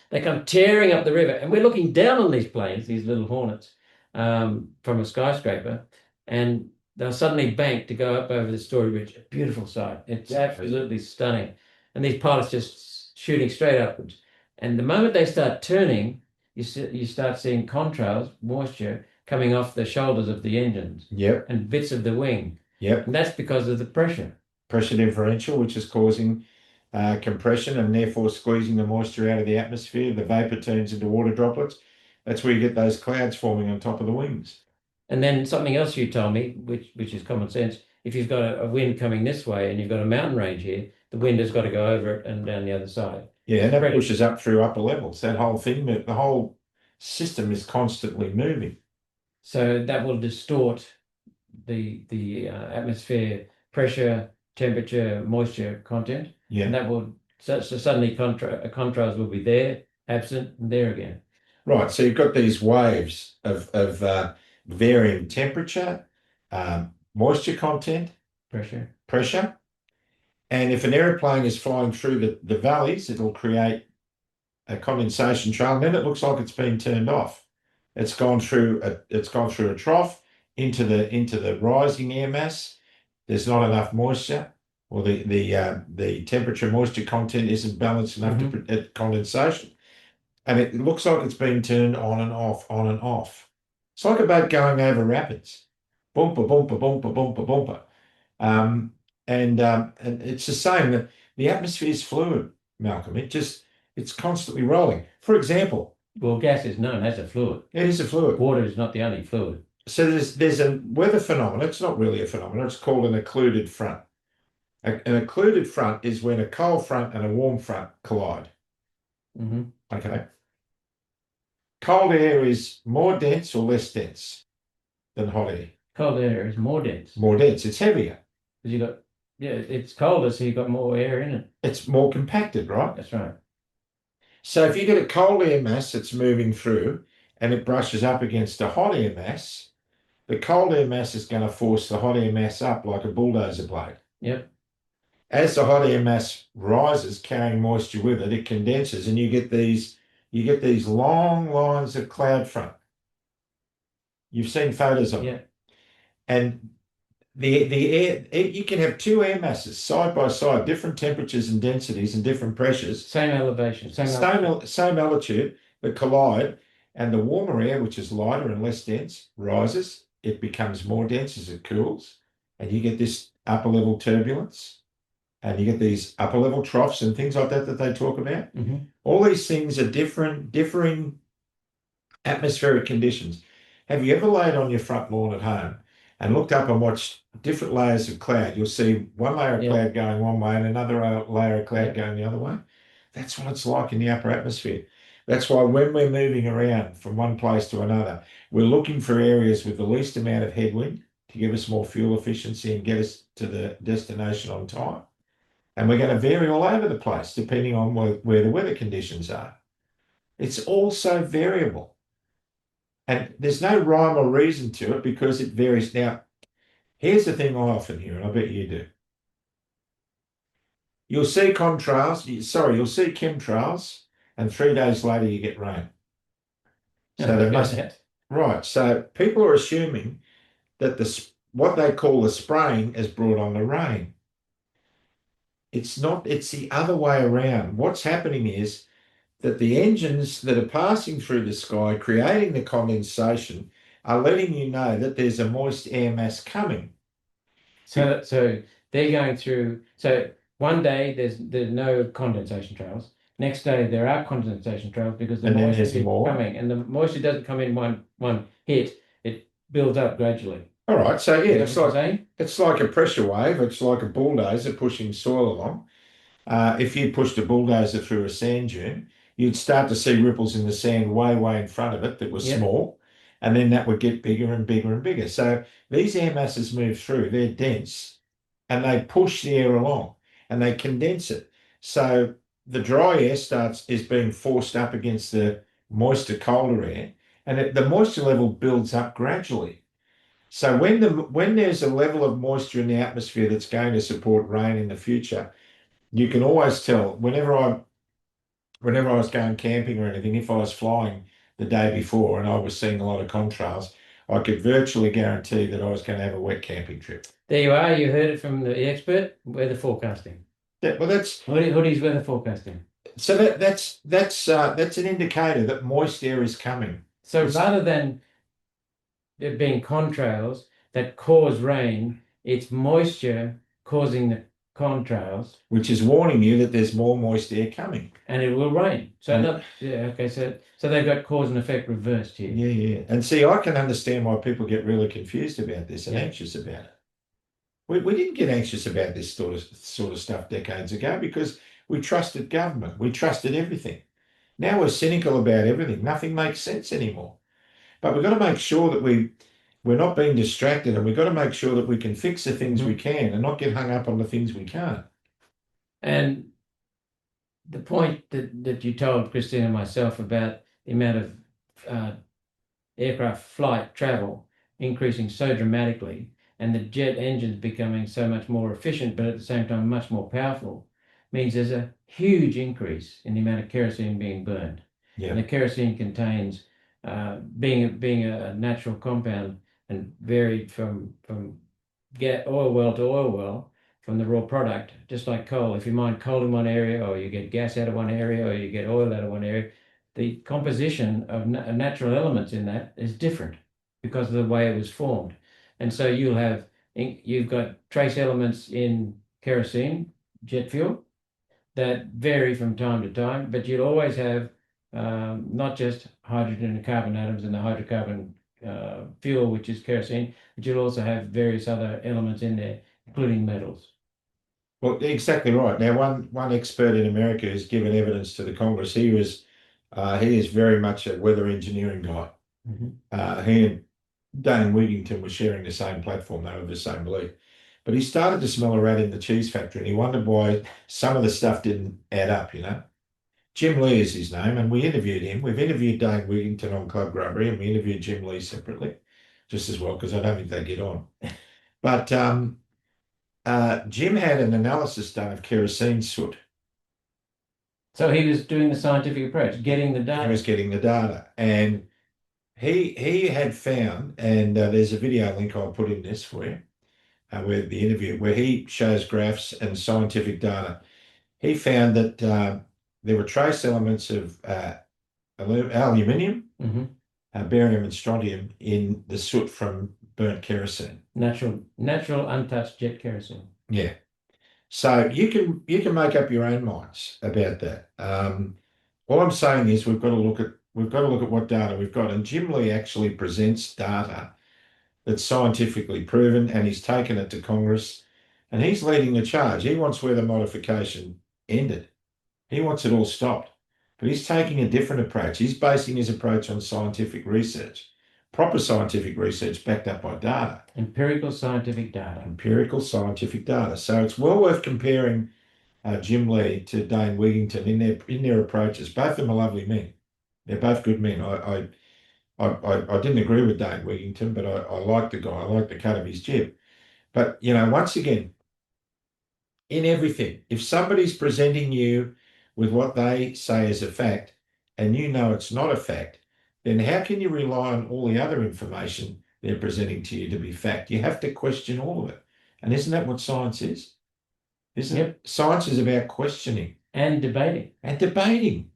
They come tearing up the river, and we're looking down on these planes, these little Hornets, from a skyscraper, and they'll suddenly bank to go up over the Story Bridge. A beautiful sight. It's absolutely stunning. And these pilots just shooting straight upwards. And the moment they start turning, you start seeing contrails, moisture, coming off the shoulders of the engines. Yep. And bits of the wing. Yep. And that's because of the pressure. Pressure differential, which is causing compression and therefore squeezing the moisture out of the atmosphere. The vapor turns into water droplets. That's where you get those clouds forming on top of the wings. And then something else you told me, which is common sense, if you've got a wind coming this way and you've got a mountain range here, the wind has got to go over it and down the other side. Yeah, and that pushes up through upper levels. That whole thing, the whole system is constantly moving. So that will distort the atmosphere pressure, temperature, moisture content, Yeah. and that will so suddenly contrails will be there, absent, and there again. Right. So you've got these waves of varying temperature, moisture content, pressure. And if an aeroplane is flying through the valleys, it'll create a condensation trail, and then it looks like it's been turned off. It's gone through a trough into the rising air mass. There's not enough moisture, or the temperature moisture content isn't balanced enough to prevent condensation. And it looks like it's been turned on and off, on and off. It's like a boat going over rapids. Boompa, boompa, boompa, boompa, boompa. And it's the same. The atmosphere is fluid, Malcolm. It's constantly rolling. For example, well, gas is known as a fluid. it is a fluid. Water is not the only fluid. So there's a weather phenomenon. It's not really a phenomenon. It's called an occluded front. An occluded front is when a cold front and a warm front collide. Okay. Cold air is more dense or less dense than hot air? Cold air is more dense. More dense. It's heavier. Because it's colder, so you've got more air in it. It's more compacted, right? That's right. So if you get a cold air mass that's moving through and it brushes up against a hot air mass, the cold air mass is going to force the hot air mass up like a bulldozer blade. Yep. As the hot air mass rises, carrying moisture with it, it condenses, and you get these long lines of cloud front. You've seen photos of it. And the air, you can have two air masses side by side, different temperatures and densities and different pressures. Same elevation. Same altitude, that collide, and the warmer air, which is lighter and less dense, rises. It becomes more dense as it cools, and you get this upper level turbulence, and you get these upper level troughs and things like that they talk about. All these things are differing atmospheric conditions. Have you ever laid on your front lawn at home and looked up and watched different layers of cloud? You'll see one layer of cloud going one way and another layer of cloud going the other way. That's what it's like in the upper atmosphere. That's why when we're moving around from one place to another, we're looking for areas with the least amount of headwind to give us more fuel efficiency and get us to the destination on time. And we're going to vary all over the place depending on where the weather conditions are. It's all so variable. And there's no rhyme or reason to it because it varies. Now, here's the thing I often hear, and I bet you do. You'll see chemtrails, and 3 days later you get rain. So they must, right. So people are assuming that what they call the spraying has brought on the rain. It's not, it's the other way around. What's happening is that the engines that are passing through the sky, creating the condensation, are letting you know that there's a moist air mass coming. So they're going through. So one day there's no condensation trails. Next day there are condensation trails because the moisture is coming, and the moisture doesn't come in one hit. It builds up gradually. All right. So yeah, it's like a pressure wave. It's like a bulldozer pushing soil along. If you pushed a bulldozer through a sand dune, you'd start to see ripples in the sand way in front of it that were small, and then that would get bigger and bigger and bigger. So these air masses move through, they're dense, and they push the air along, and they condense it. So the dry air is being forced up against the moister, colder air, and the moisture level builds up gradually. So when there's a level of moisture in the atmosphere that's going to support rain in the future, you can always tell whenever I was going camping or anything, if I was flying the day before and I was seeing a lot of contrails, I could virtually guarantee that I was going to have a wet camping trip. There you are. You heard it from the expert, weather forecasting. That's Hoody's weather forecasting. So that's an indicator that moist air is coming. So rather than it being contrails that cause rain, it's moisture causing the contrails, which is warning you that there's more moist air coming, and it will rain. So so they've got cause and effect reversed here. Yeah. And see, I can understand why people get really confused about this and anxious about it. We didn't get anxious about this sort of stuff decades ago because we trusted government. We trusted everything. Now we're cynical about everything. Nothing makes sense anymore. But we've got to make sure that we're not being distracted, and we've got to make sure that we can fix the things we can and not get hung up on the things we can't. And the point that you told Christine and myself about the amount of aircraft flight travel increasing so dramatically, and the jet engines becoming so much more efficient, but at the same time much more powerful, means there's a huge increase in the amount of kerosene being burned. Yeah. And the kerosene contains, being a natural compound and varied from oil well to oil well from the raw product, just like coal. If you mine coal in one area, or you get gas out of one area, or you get oil out of one area, the composition of natural elements in that is different because of the way it was formed. And so you've got trace elements in kerosene, jet fuel, that vary from time to time, but you'll always have not just hydrogen and carbon atoms in the hydrocarbon fuel, which is kerosene, but you'll also have various other elements in there, including metals. Well, exactly right. Now, one expert in America has given evidence to the Congress. He is very much a weather engineering guy. He and Dane Wigington were sharing the same platform. They were of the same belief. But he started to smell a rat in the cheese factory, and he wondered why some of the stuff didn't add up, you know. Jim Lee is his name, and we interviewed him. We've interviewed Dane Wigington on Club Grubbery, and we interviewed Jim Lee separately, just as well, because I don't think they get on. But Jim had an analysis done of kerosene soot. So he was doing the scientific approach, getting the data. He was getting the data, and he had found, and there's a video link I'll put in this for you, where the interview, where he shows graphs and scientific data. He found that there were trace elements of aluminium, barium, and strontium in the soot from burnt kerosene. Natural untouched jet kerosene. Yeah. So you can make up your own minds about that. All I'm saying is we've got to look at what data we've got, and Jim Lee actually presents data that's scientifically proven, and he's taken it to Congress, and he's leading the charge. He wants weather modification ended. He wants it all stopped, but he's taking a different approach. He's basing his approach on scientific research, proper scientific research backed up by data. Empirical scientific data. Empirical scientific data. So it's well worth comparing Jim Lee to Dane Wigington in their approaches. Both of them are lovely men. They're both good men. I didn't agree with Dane Wigington, but I like the guy. I like the cut of his jib. But, you know, once again, in everything, if somebody's presenting you with what they say is a fact, and you know it's not a fact, then how can you rely on all the other information they're presenting to you to be fact? You have to question all of it. And isn't that what science is? Isn't it? Science is about questioning. And debating. And debating.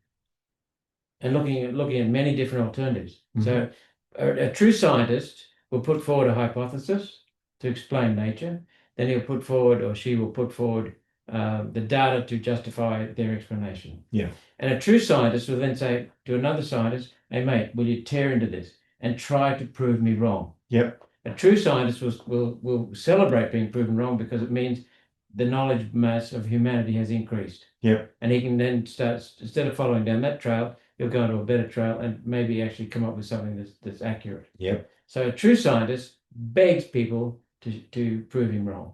And looking at many different alternatives. So a true scientist will put forward a hypothesis to explain nature. Then he'll put forward, or she will put forward, the data to justify their explanation. Yeah. And a true scientist will then say to another scientist, "Hey mate, will you tear into this and try to prove me wrong?" Yep. A true scientist will celebrate being proven wrong, because it means the knowledge mass of humanity has increased. Yep. And he can then start, instead of following down that trail, he'll go into a better trail and maybe actually come up with something that's accurate. Yep. So a true scientist begs people to prove him wrong.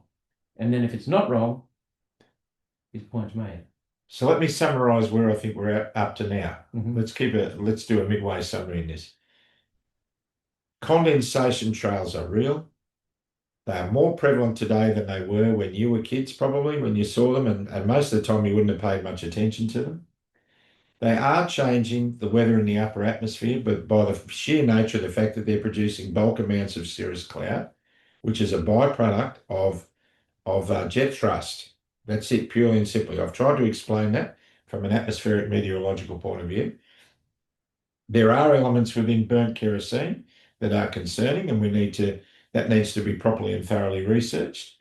And then if it's not wrong, his point's made. So let me summarize where I think we're up to now. Let's do a midway summary in this. Condensation trails are real. They are more prevalent today than they were when you were kids, probably, when you saw them, and most of the time you wouldn't have paid much attention to them. They are changing the weather in the upper atmosphere, but by the sheer nature of the fact that they're producing bulk amounts of cirrus cloud, which is a byproduct of jet thrust. That's it, purely and simply. I've tried to explain that from an atmospheric meteorological point of view. There are elements within burnt kerosene that are concerning, and that needs to be properly and thoroughly researched.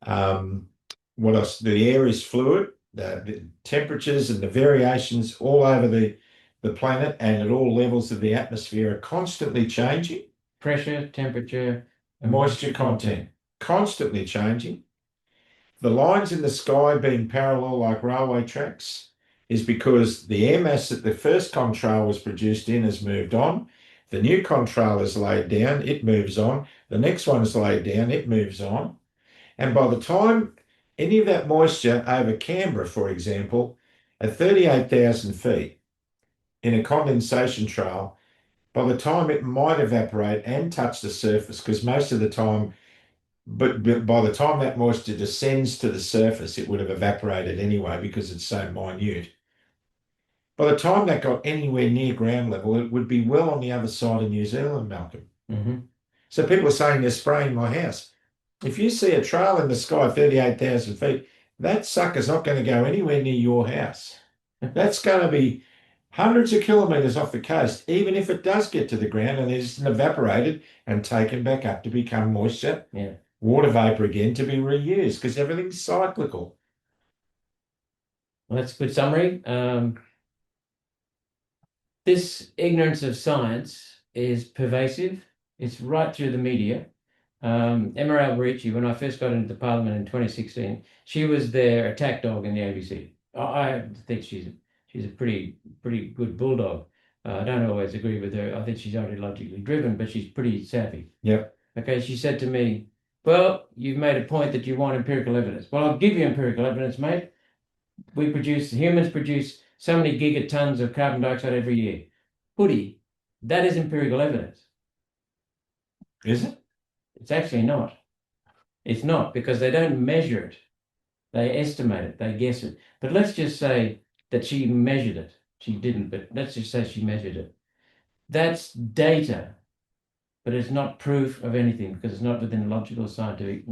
What else? The air is fluid. The temperatures and the variations all over the planet and at all levels of the atmosphere are constantly changing. Pressure, temperature, and moisture content, constantly changing. The lines in the sky being parallel like railway tracks is because the air mass that the first contrail was produced in has moved on, The new contrail is laid down, it moves on. The next one is laid down, it moves on. And by the time any of that moisture over Canberra, for example, at 38,000 feet in a condensation trail, by the time it might evaporate and touch the surface, because most of the time, but by the time that moisture descends to the surface, it would have evaporated anyway because it's so minute. By the time that got anywhere near ground level, it would be well on the other side of New Zealand, Malcolm. So people are saying they're spraying my house. If you see a trail in the sky 38,000 feet, that sucker's not going to go anywhere near your house. That's going to be hundreds of kilometres off the coast, even if it does get to the ground and is evaporated and taken back up to become moisture, water vapour again to be reused, because everything's cyclical. Well, that's a good summary. This ignorance of science is pervasive. It's right through the media. Emma Alberici, when I first got into Parliament in 2016, she was their attack dog in the ABC. I think she's a pretty good bulldog. I don't always agree with her. I think she's ideologically driven, but she's pretty savvy. Yeah. Okay, she said to me, well, you've made a point that you want empirical evidence. Well, I'll give you empirical evidence, mate. Humans produce so many gigatons of carbon dioxide every year. Hoodie, that is empirical evidence. Is it? It's actually not. It's not, because they don't measure it. They estimate it, they guess it. But let's just say that she measured it. She didn't, but let's just say she measured it. That's data, but it's not proof of anything because it's not within a logical scientific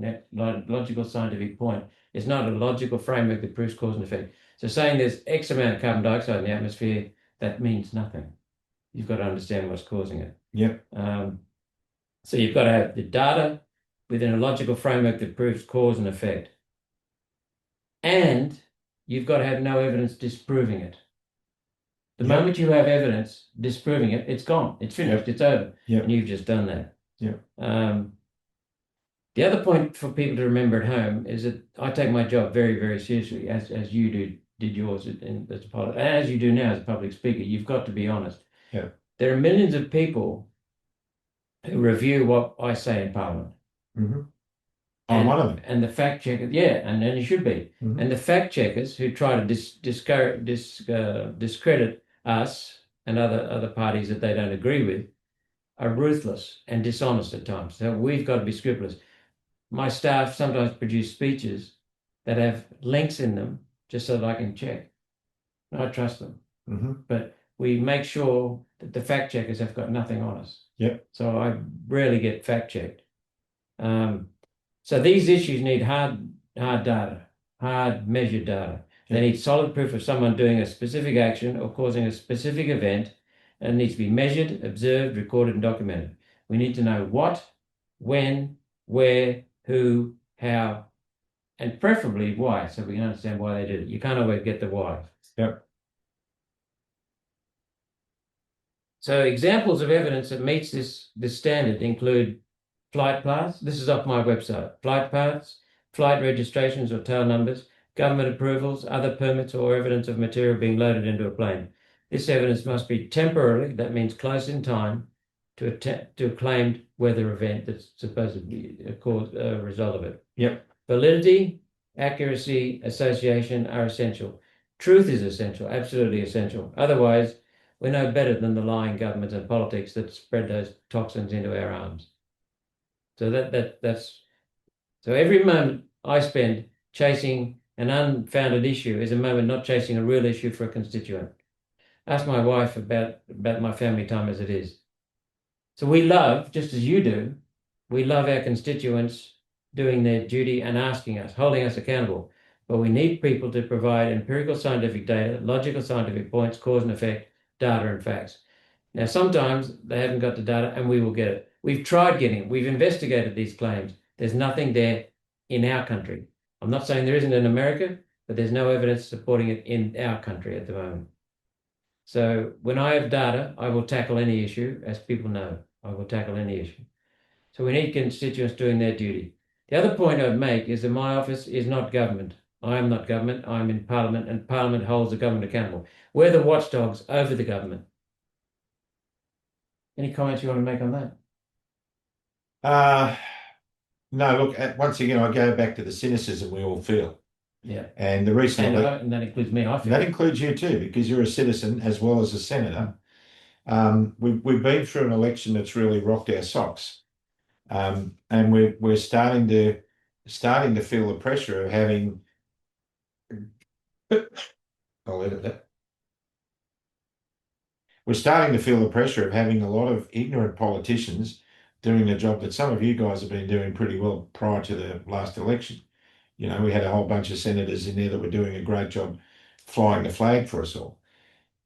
point. It's not a logical framework that proves cause and effect. So saying there's X amount of carbon dioxide in the atmosphere, that means nothing. You've got to understand what's causing it. Yep. So you've got to have the data within a logical framework that proves cause and effect. And you've got to have no evidence disproving it. The moment you have evidence disproving it, it's gone. It's finished. It's over. And you've just done that. The other point for people to remember at home is that I take my job very, very seriously, as you did yours as a pilot, and as you do now as a public speaker. You've got to be honest. There are millions of people who review what I say in Parliament. I'm one of them. And the fact checkers, and you should be. And the fact checkers who try to discredit us and other parties that they don't agree with are ruthless and dishonest at times. So we've got to be scrupulous. My staff sometimes produce speeches that have links in them just so that I can check. I trust them. But we make sure that the fact checkers have got nothing on us. So I rarely get fact checked. So these issues need hard data, hard measured data. They need solid proof of someone doing a specific action or causing a specific event, and it needs to be measured, observed, recorded, and documented. We need to know what, when, where, who, how, and preferably why, so we can understand why they did it. You can't always get the why. So examples of evidence that meets this standard include flight paths. This is off my website. Flight paths, flight registrations or tail numbers, government approvals, other permits, or evidence of material being loaded into a plane. This evidence must be temporarily, that means close in time, to a claimed weather event that's supposed to be a result of it. Validity, accuracy, association are essential. Truth is essential, absolutely essential. Otherwise, we're no better than the lying governments and politics that spread those toxins into our arms. So that's every moment I spend chasing an unfounded issue is a moment not chasing a real issue for a constituent. Ask my wife about my family time as it is. So we love, just as you do, we love our constituents doing their duty and asking us, holding us accountable. But we need people to provide empirical scientific data, logical scientific points, cause and effect, data and facts. Now, sometimes they haven't got the data and we will get it. We've tried getting it. We've investigated these claims. There's nothing there in our country. I'm not saying there isn't in America, but there's no evidence supporting it in our country at the moment. So when I have data, I will tackle any issue, as people know. I will tackle any issue. So we need constituents doing their duty. The other point I'd make is that my office is not government. I am not government. I'm in Parliament, and Parliament holds the government accountable. We're the watchdogs over the government. Any comments you want to make on that? Uh, no, look, once again, I go back to the cynicism we all feel. Yeah. And the recent And that includes me, I feel. that includes you too, because you're a citizen as well as a senator. We've been through an election that's really rocked our socks. And we're starting to feel the pressure of having I'll edit that. We're starting to feel the pressure of having a lot of ignorant politicians doing the job that some of you guys have been doing pretty well prior to the last election. You know, we had a whole bunch of senators in there that were doing a great job flying the flag for us all.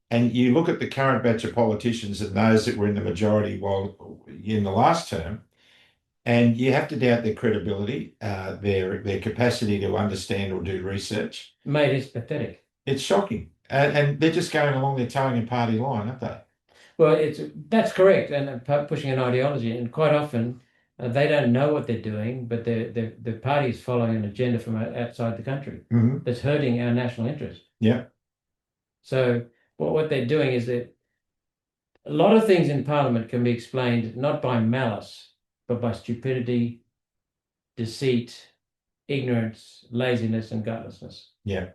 And you look at the current batch of politicians and those that were in the majority while in the last term, and you have to doubt their credibility, their capacity to understand or do research. Mate, it's pathetic. It's shocking. And they're just going along their towing and party line, aren't they? Well, that's correct, and pushing an ideology, and quite often they don't know what they're doing, but the party is following an agenda from outside the country Mm-hmm. that's hurting our national interest. Yeah. So what they're doing is that a lot of things in Parliament can be explained not by malice, but by stupidity, deceit, ignorance, laziness, and gutlessness. Yeah.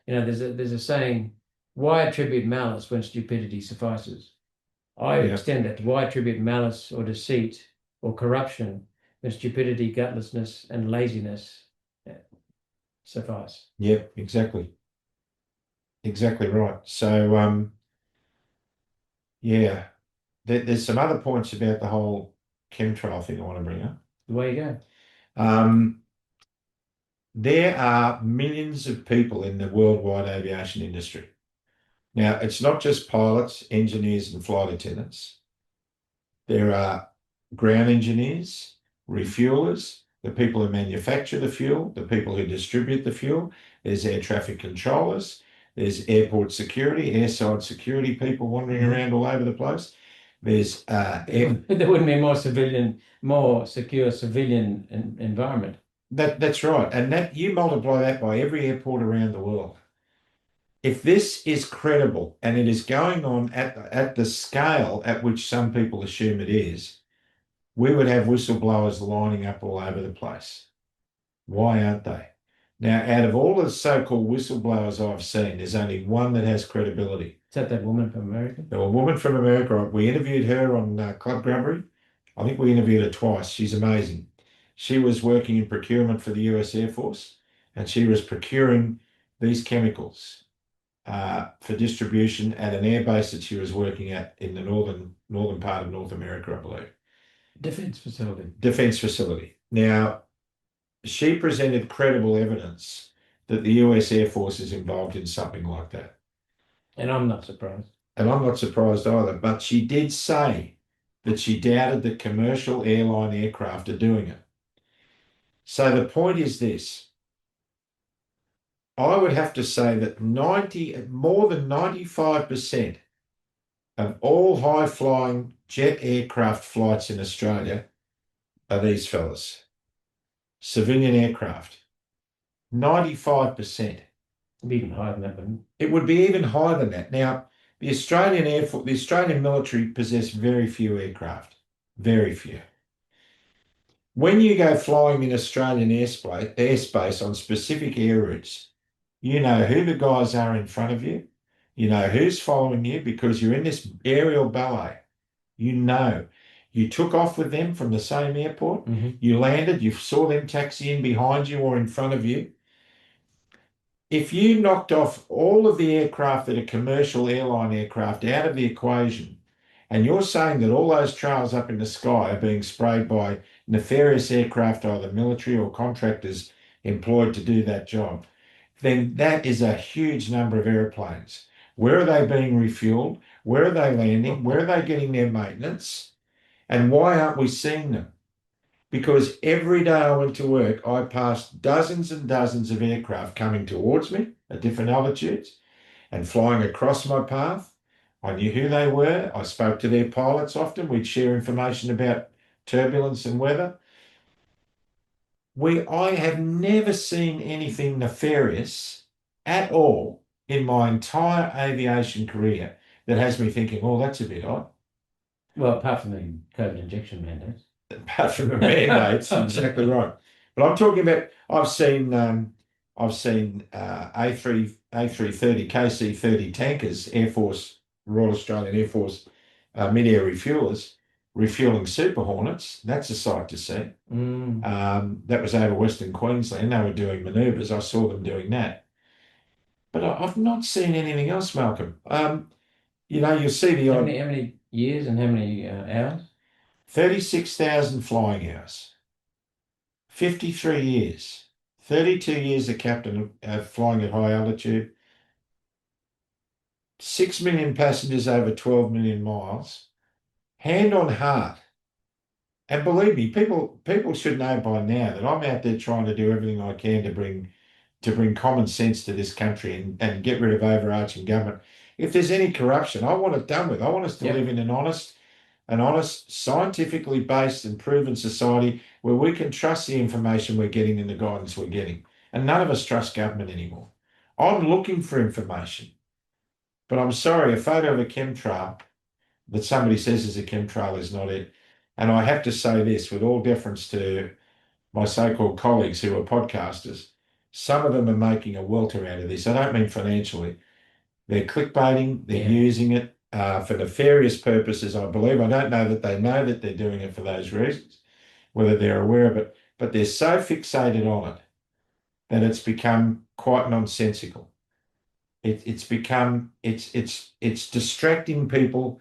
You know, there's a saying, why attribute malice when stupidity suffices? I Yeah. extend that to why attribute malice or deceit or corruption when stupidity, gutlessness, and laziness suffice. Yeah, exactly. Exactly right. So, yeah, there's some other points about the whole chemtrail thing I want to bring up. The way you go. Um, there are millions of people in the worldwide aviation industry. Now, it's not just pilots, engineers, and flight attendants. There are ground engineers, refuelers, the people who manufacture the fuel, the people who distribute the fuel. There's air traffic controllers. There's airport security, airside security people wandering around all over the place. There's There wouldn't be more secure civilian environment. that's right. And that you multiply that by every airport around the world. If this is credible and it is going on at the scale at which some people assume it is, we would have whistleblowers lining up all over the place. Why aren't they? Now, out of all the so-called whistleblowers I've seen, there's only one that has credibility. Is that woman from America? Now, a woman from America, we interviewed her on Club Grubbery. I think we interviewed her twice. She's amazing. She was working in procurement for the US Air Force, and she was procuring these chemicals for distribution at an air base that she was working at in the northern part of North America, I believe. Defense facility. Defense facility. Now, she presented credible evidence that the US Air Force is involved in something like that. And I'm not surprised. And I'm not surprised either, but she did say that she doubted that commercial airline aircraft are doing it. So the point is this. I would have to say that more than 95% of all high-flying jet aircraft flights in Australia are these fellas. Civilian aircraft. 95%. It'd be even higher than that, wouldn't It would be even higher than that. Now, the Australian Air Force, the Australian military possess very few aircraft. Very few. When you go flying in Australian airspace on specific air routes, you know who the guys are in front of you. You know who's following you because you're in this aerial ballet. You know. You took off with them from the same airport. Mm-hmm. You landed. You saw them taxi in behind you or in front of you. If you knocked off all of the aircraft that are commercial airline aircraft out of the equation, and you're saying that all those trails up in the sky are being sprayed by nefarious aircraft, either military or contractors employed to do that job, then that is a huge number of airplanes. Where are they being refueled? Where are they landing? Where are they getting their maintenance? And why aren't we seeing them? Because every day I went to work, I passed dozens and dozens of aircraft coming towards me at different altitudes and flying across my path. I knew who they were. I spoke to their pilots often. We'd share information about turbulence and weather. I have never seen anything nefarious at all in my entire aviation career that has me thinking, oh, that's a bit odd. Well, apart from the COVID injection mandates. Apart from the mandates, exactly right. But I'm talking about I've seen A330 KC-30 tankers, Air Force Royal Australian Air Force mid-air refuelers refueling Super Hornets. That's a sight to see. Mm. That was over Western Queensland. They were doing manoeuvres. I saw them doing that. But I've not seen anything else, Malcolm. You'll see the How odd many years and how many hours? 36,000 flying hours, 53 years, 32 years a captain flying at high altitude, 6 million passengers over 12 million miles, hand on heart. And believe me, people should know by now that I'm out there trying to do everything I can to bring common sense to this country and get rid of overarching government. If there's any corruption, I want it done with. I want us to Yep. live in an honest, scientifically based and proven society where we can trust the information we're getting and the guidance we're getting. And none of us trust government anymore. I'm looking for information, but I'm sorry, a photo of a chemtrail that somebody says is a chemtrail is not it. And I have to say this with all deference to my so-called colleagues who are podcasters, some of them are making a welter out of this. I don't mean financially. They're clickbaiting, they're Yeah. using it for nefarious purposes, I believe. I don't know that they know that they're doing it for those reasons, whether they're aware of it, but they're so fixated on it that it's become quite nonsensical. It's distracting people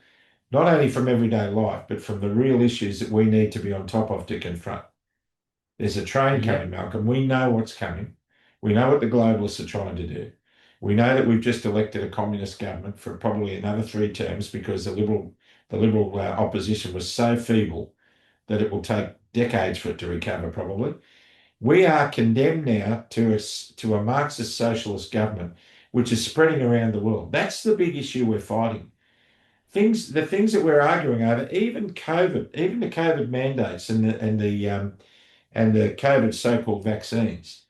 not only from everyday life, but from the real issues that we need to be on top of to confront. There's a train coming, Yep. Malcolm. We know what's coming. We know what the globalists are trying to do. We know that we've just elected a communist government for probably another 3 terms because the liberal opposition was so feeble that it will take decades for it to recover. Probably we are condemned now to a Marxist socialist government, which is spreading around the world. That's the big issue we're fighting. The things that we're arguing over, even COVID, even the COVID mandates and the COVID so-called vaccines.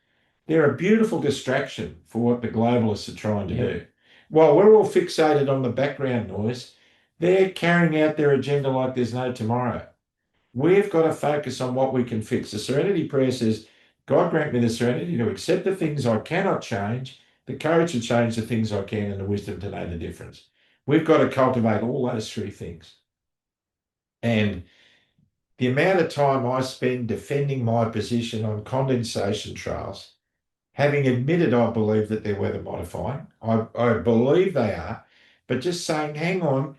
They're a beautiful distraction for what the globalists are trying to Yep. do. While we're all fixated on the background noise, they're carrying out their agenda like there's no tomorrow. We've got to focus on what we can fix. The Serenity Prayer says, God grant me the serenity to accept the things I cannot change, the courage to change the things I can, and the wisdom to know the difference. We've got to cultivate all those 3 things. And the amount of time I spend defending my position on condensation trails, having admitted I believe that they're weather modifying, I believe they are, but just saying, hang on,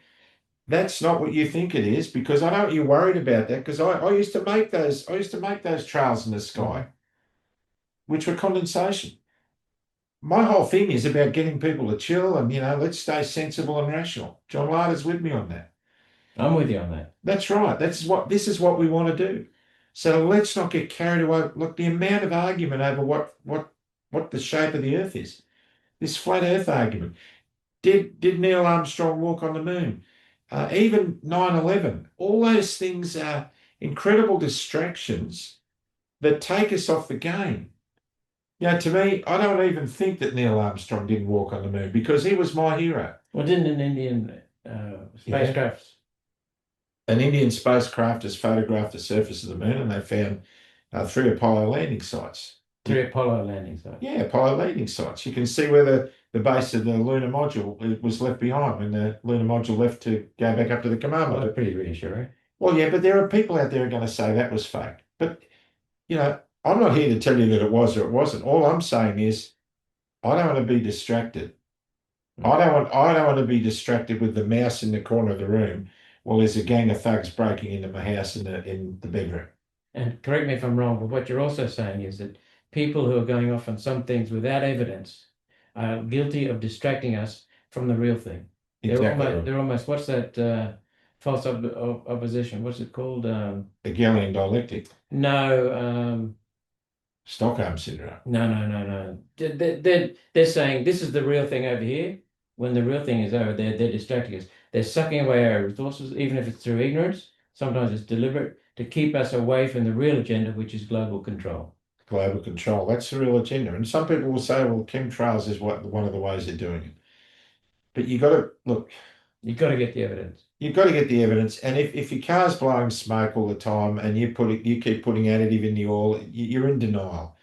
that's not what you think it is, because I know you're worried about that, because I used to make those trails in the sky, which were condensation. My whole thing is about getting people to chill and, let's stay sensible and rational. John Larder's with me on that. I'm with you on that. That's right. This is what we want to do. So let's not get carried away. Look, the amount of argument over what the shape of the earth is. This flat earth argument. Did Neil Armstrong walk on the moon? Even 9/11. All those things are incredible distractions that take us off the game. To me, I don't even think that Neil Armstrong didn't walk on the moon because he was my hero. Well, didn't an Indian spacecraft? An Indian spacecraft has photographed the surface of the moon and they found 3 Apollo landing sites. 3 Apollo landing sites. Yeah, Apollo landing sites. You can see where the base of the lunar module was left behind when the lunar module left to go back up to the command Well, module. that's pretty reassuring. Well, yeah, but there are people out there who are going to say that was fake. But, I'm not here to tell you that it was or it wasn't. All I'm saying is I don't want to be distracted. I don't want to be distracted with the mouse in the corner of the room while there's a gang of thugs breaking into my house in the bedroom. And correct me if I'm wrong, but what you're also saying is that people who are going off on some things without evidence are guilty of distracting us from the real thing. Exactly right. They're almost, what's that false opposition? What's it called? The Hegelian dialectic. No, Stockholm syndrome. no. They're saying this is the real thing over here, when the real thing is over there. They're distracting us. They're sucking away our resources, even if it's through ignorance. Sometimes it's deliberate to keep us away from the real agenda, which is global control. Global control. That's the real agenda. And some people will say, well, chemtrails is one of the ways they're doing it. But you got to look. You've got to get the evidence. you've got to get the evidence. And if your car's blowing smoke all the time and you keep putting additive in the oil, you're in denial.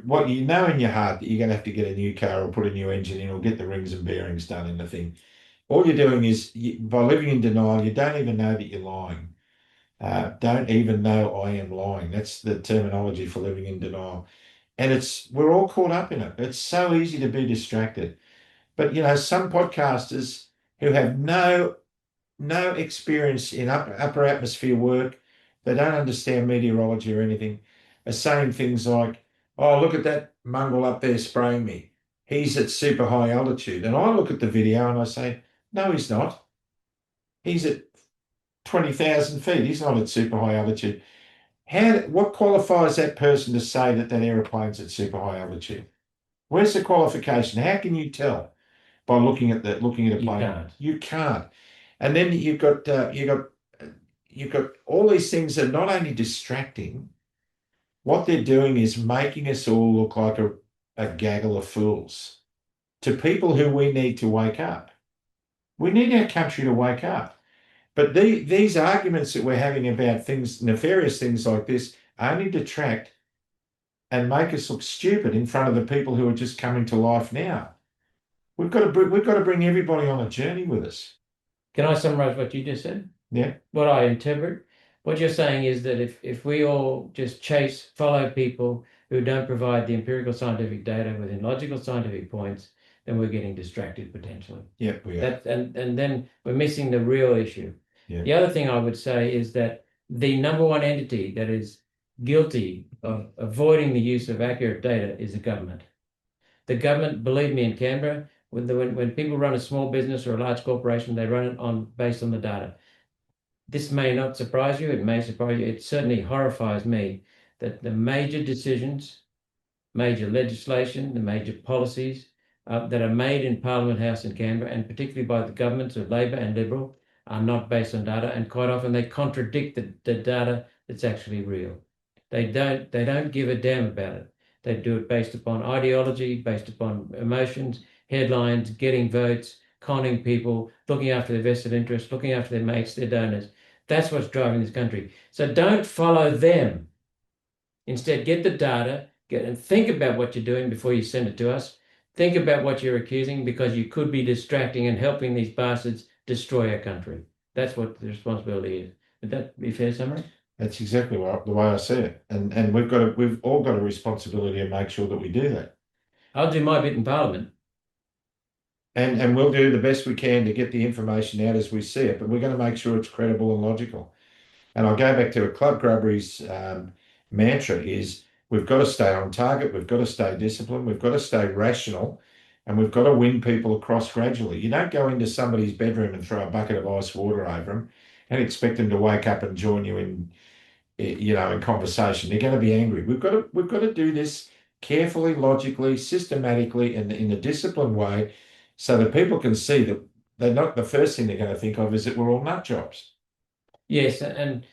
What you know in your heart that you're going to have to get a new car or put a new engine in or get the rings and bearings done in the thing. All you're doing is by living in denial, you don't even know that you're lying. Don't even know I am lying. That's the terminology for living in denial. And we're all caught up in it. It's so easy to be distracted. But some podcasters who have no experience in upper atmosphere work, they don't understand meteorology or anything, are saying things like, "Oh, look at that mongrel up there spraying me. He's at super high altitude." And I look at the video and I say, "No, he's not. He's at 20,000 feet. He's not at super high altitude." What qualifies that person to say that that aeroplane's at super high altitude? Where's the qualification? How can you tell by looking at a You plane? can't. You can't. And then you've got all these things that are not only distracting, what they're doing is making us all look like a gaggle of fools to people who we need to wake up. We need our country to wake up. But these arguments that we're having about things, nefarious things like this, only detract and make us look stupid in front of the people who are just coming to life now. We've got to bring everybody on a journey with us. Can I summarize what you just said? Yeah. What I interpret, what you're saying is that if we all just follow people who don't provide the empirical scientific data within logical scientific points, then we're getting distracted potentially. Yeah, we are. And then we're missing the real issue. Yeah. The other thing I would say is that the number one entity that is guilty of avoiding the use of accurate data is the government. The government, believe me, in Canberra, when people run a small business or a large corporation, they run it based on the data. This may not surprise you. It may surprise you. It certainly horrifies me that the major decisions, major legislation, the major policies that are made in Parliament House in Canberra, and particularly by the governments of Labor and Liberal, are not based on data, and quite often they contradict the data that's actually real. They don't give a damn about it. They do it based upon ideology, based upon emotions, headlines, getting votes, conning people, looking after their vested interests, looking after their mates, their donors. That's what's driving this country. So don't follow them. Instead, get the data, and think about what you're doing before you send it to us. Think about what you're accusing, because you could be distracting and helping these bastards destroy our country. That's what the responsibility is. Would that be a fair summary? That's exactly the way I see it. And we've all got a responsibility to make sure that we do that. I'll do my bit in Parliament. And we'll do the best we can to get the information out as we see it, but we're going to make sure it's credible and logical. And I'll go back to a Club Grubbery's mantra is we've got to stay on target, we've got to stay disciplined, we've got to stay rational, and we've got to win people across gradually. You don't go into somebody's bedroom and throw a bucket of ice water over them and expect them to wake up and join you in conversation. They're going to be angry. We've got to do this carefully, logically, systematically, and in a disciplined way, so that people can see that they're not the first thing they're going to think of is that we're all nut jobs. Yes, and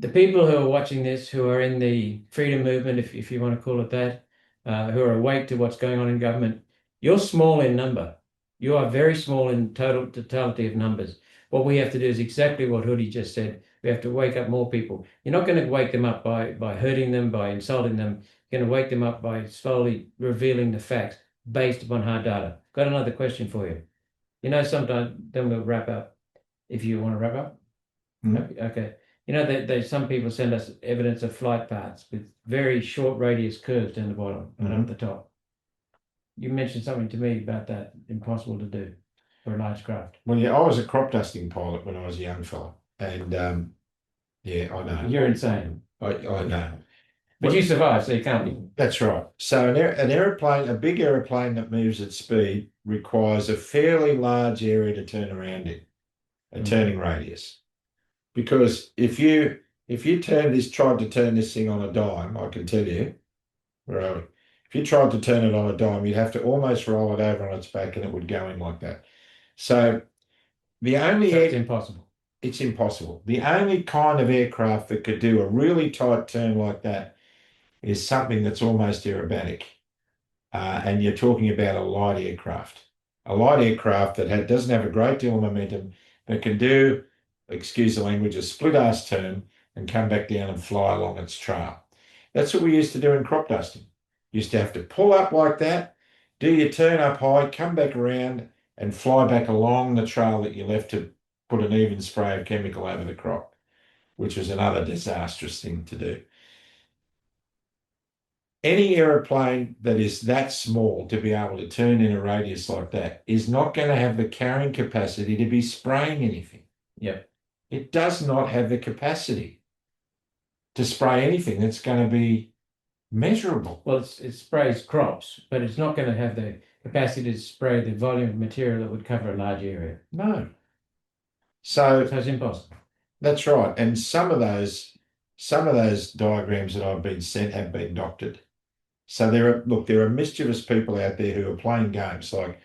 the people who are watching this, who are in the freedom movement, if you want to call it that, who are awake to what's going on in government, you're small in number. You are very small in totality of numbers. What we have to do is exactly what Hoodie just said. We have to wake up more people. You're not going to wake them up by hurting them, by insulting them. You're going to wake them up by slowly revealing the facts based upon hard data. Got another question for you. Sometimes, then we'll wrap up. If you want to wrap up. Mm-hmm. Okay. Some people send us evidence of flight paths with very short radius curves down the bottom and up the top. You mentioned something to me about that, impossible to do for a large craft. Well, yeah, I was a crop dusting pilot when I was a young fella, and yeah, I know. You're insane. I know. But you survived, so you can't be. That's right. So an aeroplane, a big aeroplane that moves at speed, requires a fairly large area to turn around in, a turning radius. Because if you tried to turn this thing on a dime, I can tell you, where are we? If you tried to turn it on a dime, you'd have to almost roll it over on its back and it would go in like that. So it's impossible. It's impossible. The only kind of aircraft that could do a really tight turn like that is something that's almost aerobatic. And you're talking about a light aircraft that doesn't have a great deal of momentum that can do, excuse the language, a split-ass turn and come back down and fly along its trail. That's what we used to do in crop dusting. You used to have to pull up like that, do your turn up high, come back around and fly back along the trail that you left to put an even spray of chemical over the crop, which was another disastrous thing to do. Any aeroplane that is that small to be able to turn in a radius like that is not going to have the carrying capacity to be spraying anything. Yep. It does not have the capacity to spray anything that's going to be measurable. Well, it sprays crops, but it's not going to have the capacity to spray the volume of material that would cover a large area. No. So it's impossible. That's right. And some of those diagrams that I've been sent have been doctored. So there are mischievous people out there who are playing games. Like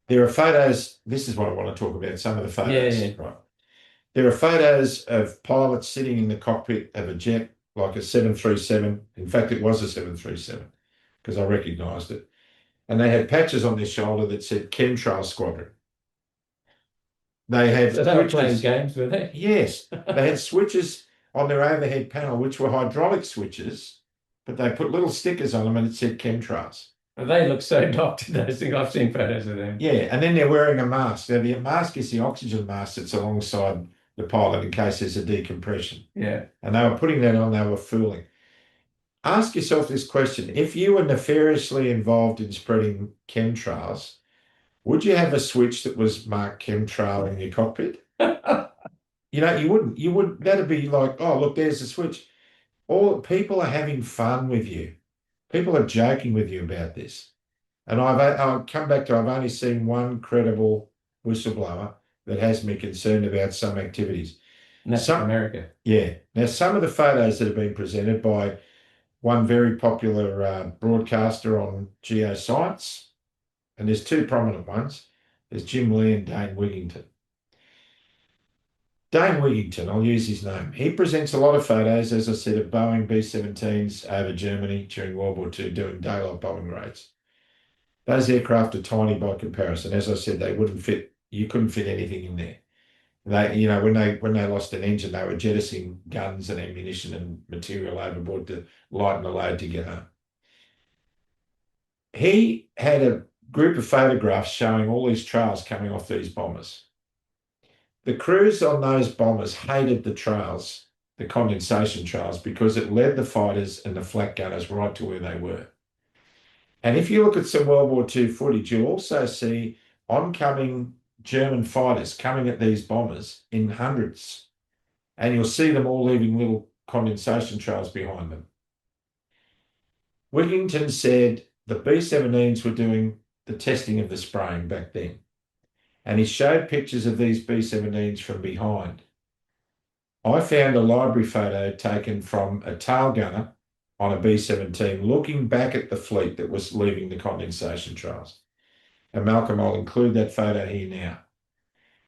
there are photos. This is what I want to talk about. Some of the photos. Yeah. Right. There are photos of pilots sitting in the cockpit of a jet, like a 737. In fact, it was a 737 because I recognised it. And they had patches on their shoulder that said Chemtrails Squadron. They had So they were playing games, were they? Yes. They had switches on their overhead panel, which were hydraulic switches, but they put little stickers on them and it said Chemtrails. Well, they look so doctored, those things. I've seen photos of them. Yeah, and then they're wearing a mask. Now, the mask is the oxygen mask that's alongside the pilot in case there's a decompression. Yeah. And they were putting that on, they were fooling. Ask yourself this question. If you were nefariously involved in spreading chemtrails, would you have a switch that was marked chemtrail in your cockpit? You wouldn't. You would. That'd be like, oh, look, there's the switch. All people are having fun with you. People are joking with you about this. And I've come back to, I've only seen one credible whistleblower that has me concerned about some activities. And that's from America. Yeah. Now, some of the photos that have been presented by one very popular broadcaster on geoscience, and there's two prominent ones. There's Jim Lee and Dane Wigington. Dane Wigington, I'll use his name. He presents a lot of photos, as I said, of Boeing B-17s over Germany during World War II doing daylight bombing raids. Those aircraft are tiny by comparison. As I said, they wouldn't fit. You couldn't fit anything in there. They, when they lost an engine, they were jettisoning guns and ammunition and material overboard to lighten the load to get home. He had a group of photographs showing all these trails coming off these bombers. The crews on those bombers hated the trails, the condensation trails, because it led the fighters and the flak gunners right to where they were. And if you look at some World War II footage, you'll also see oncoming German fighters coming at these bombers in hundreds. And you'll see them all leaving little condensation trails behind them. Wigington said the B-17s were doing the testing of the spraying back then. And he showed pictures of these B-17s from behind. I found a library photo taken from a tail gunner on a B-17 looking back at the fleet that was leaving the condensation trails. And Malcolm, I'll include that photo here now.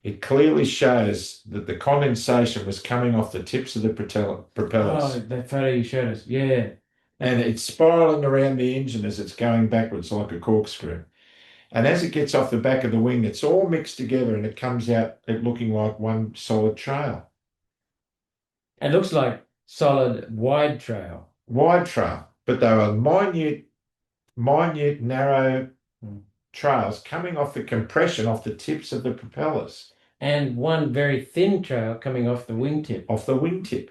It clearly shows that the condensation was coming off the tips of the propellers. Oh, that photo you showed us. Yeah. And it's spiraling around the engine as it's going backwards like a corkscrew. And as it gets off the back of the wing, it's all mixed together and it comes out looking like one solid trail. It looks like solid wide trail. Wide trail, but they were minute, narrow trails coming off the compression off the tips of the propellers. And one very thin trail coming off the wingtip. Off the wingtip.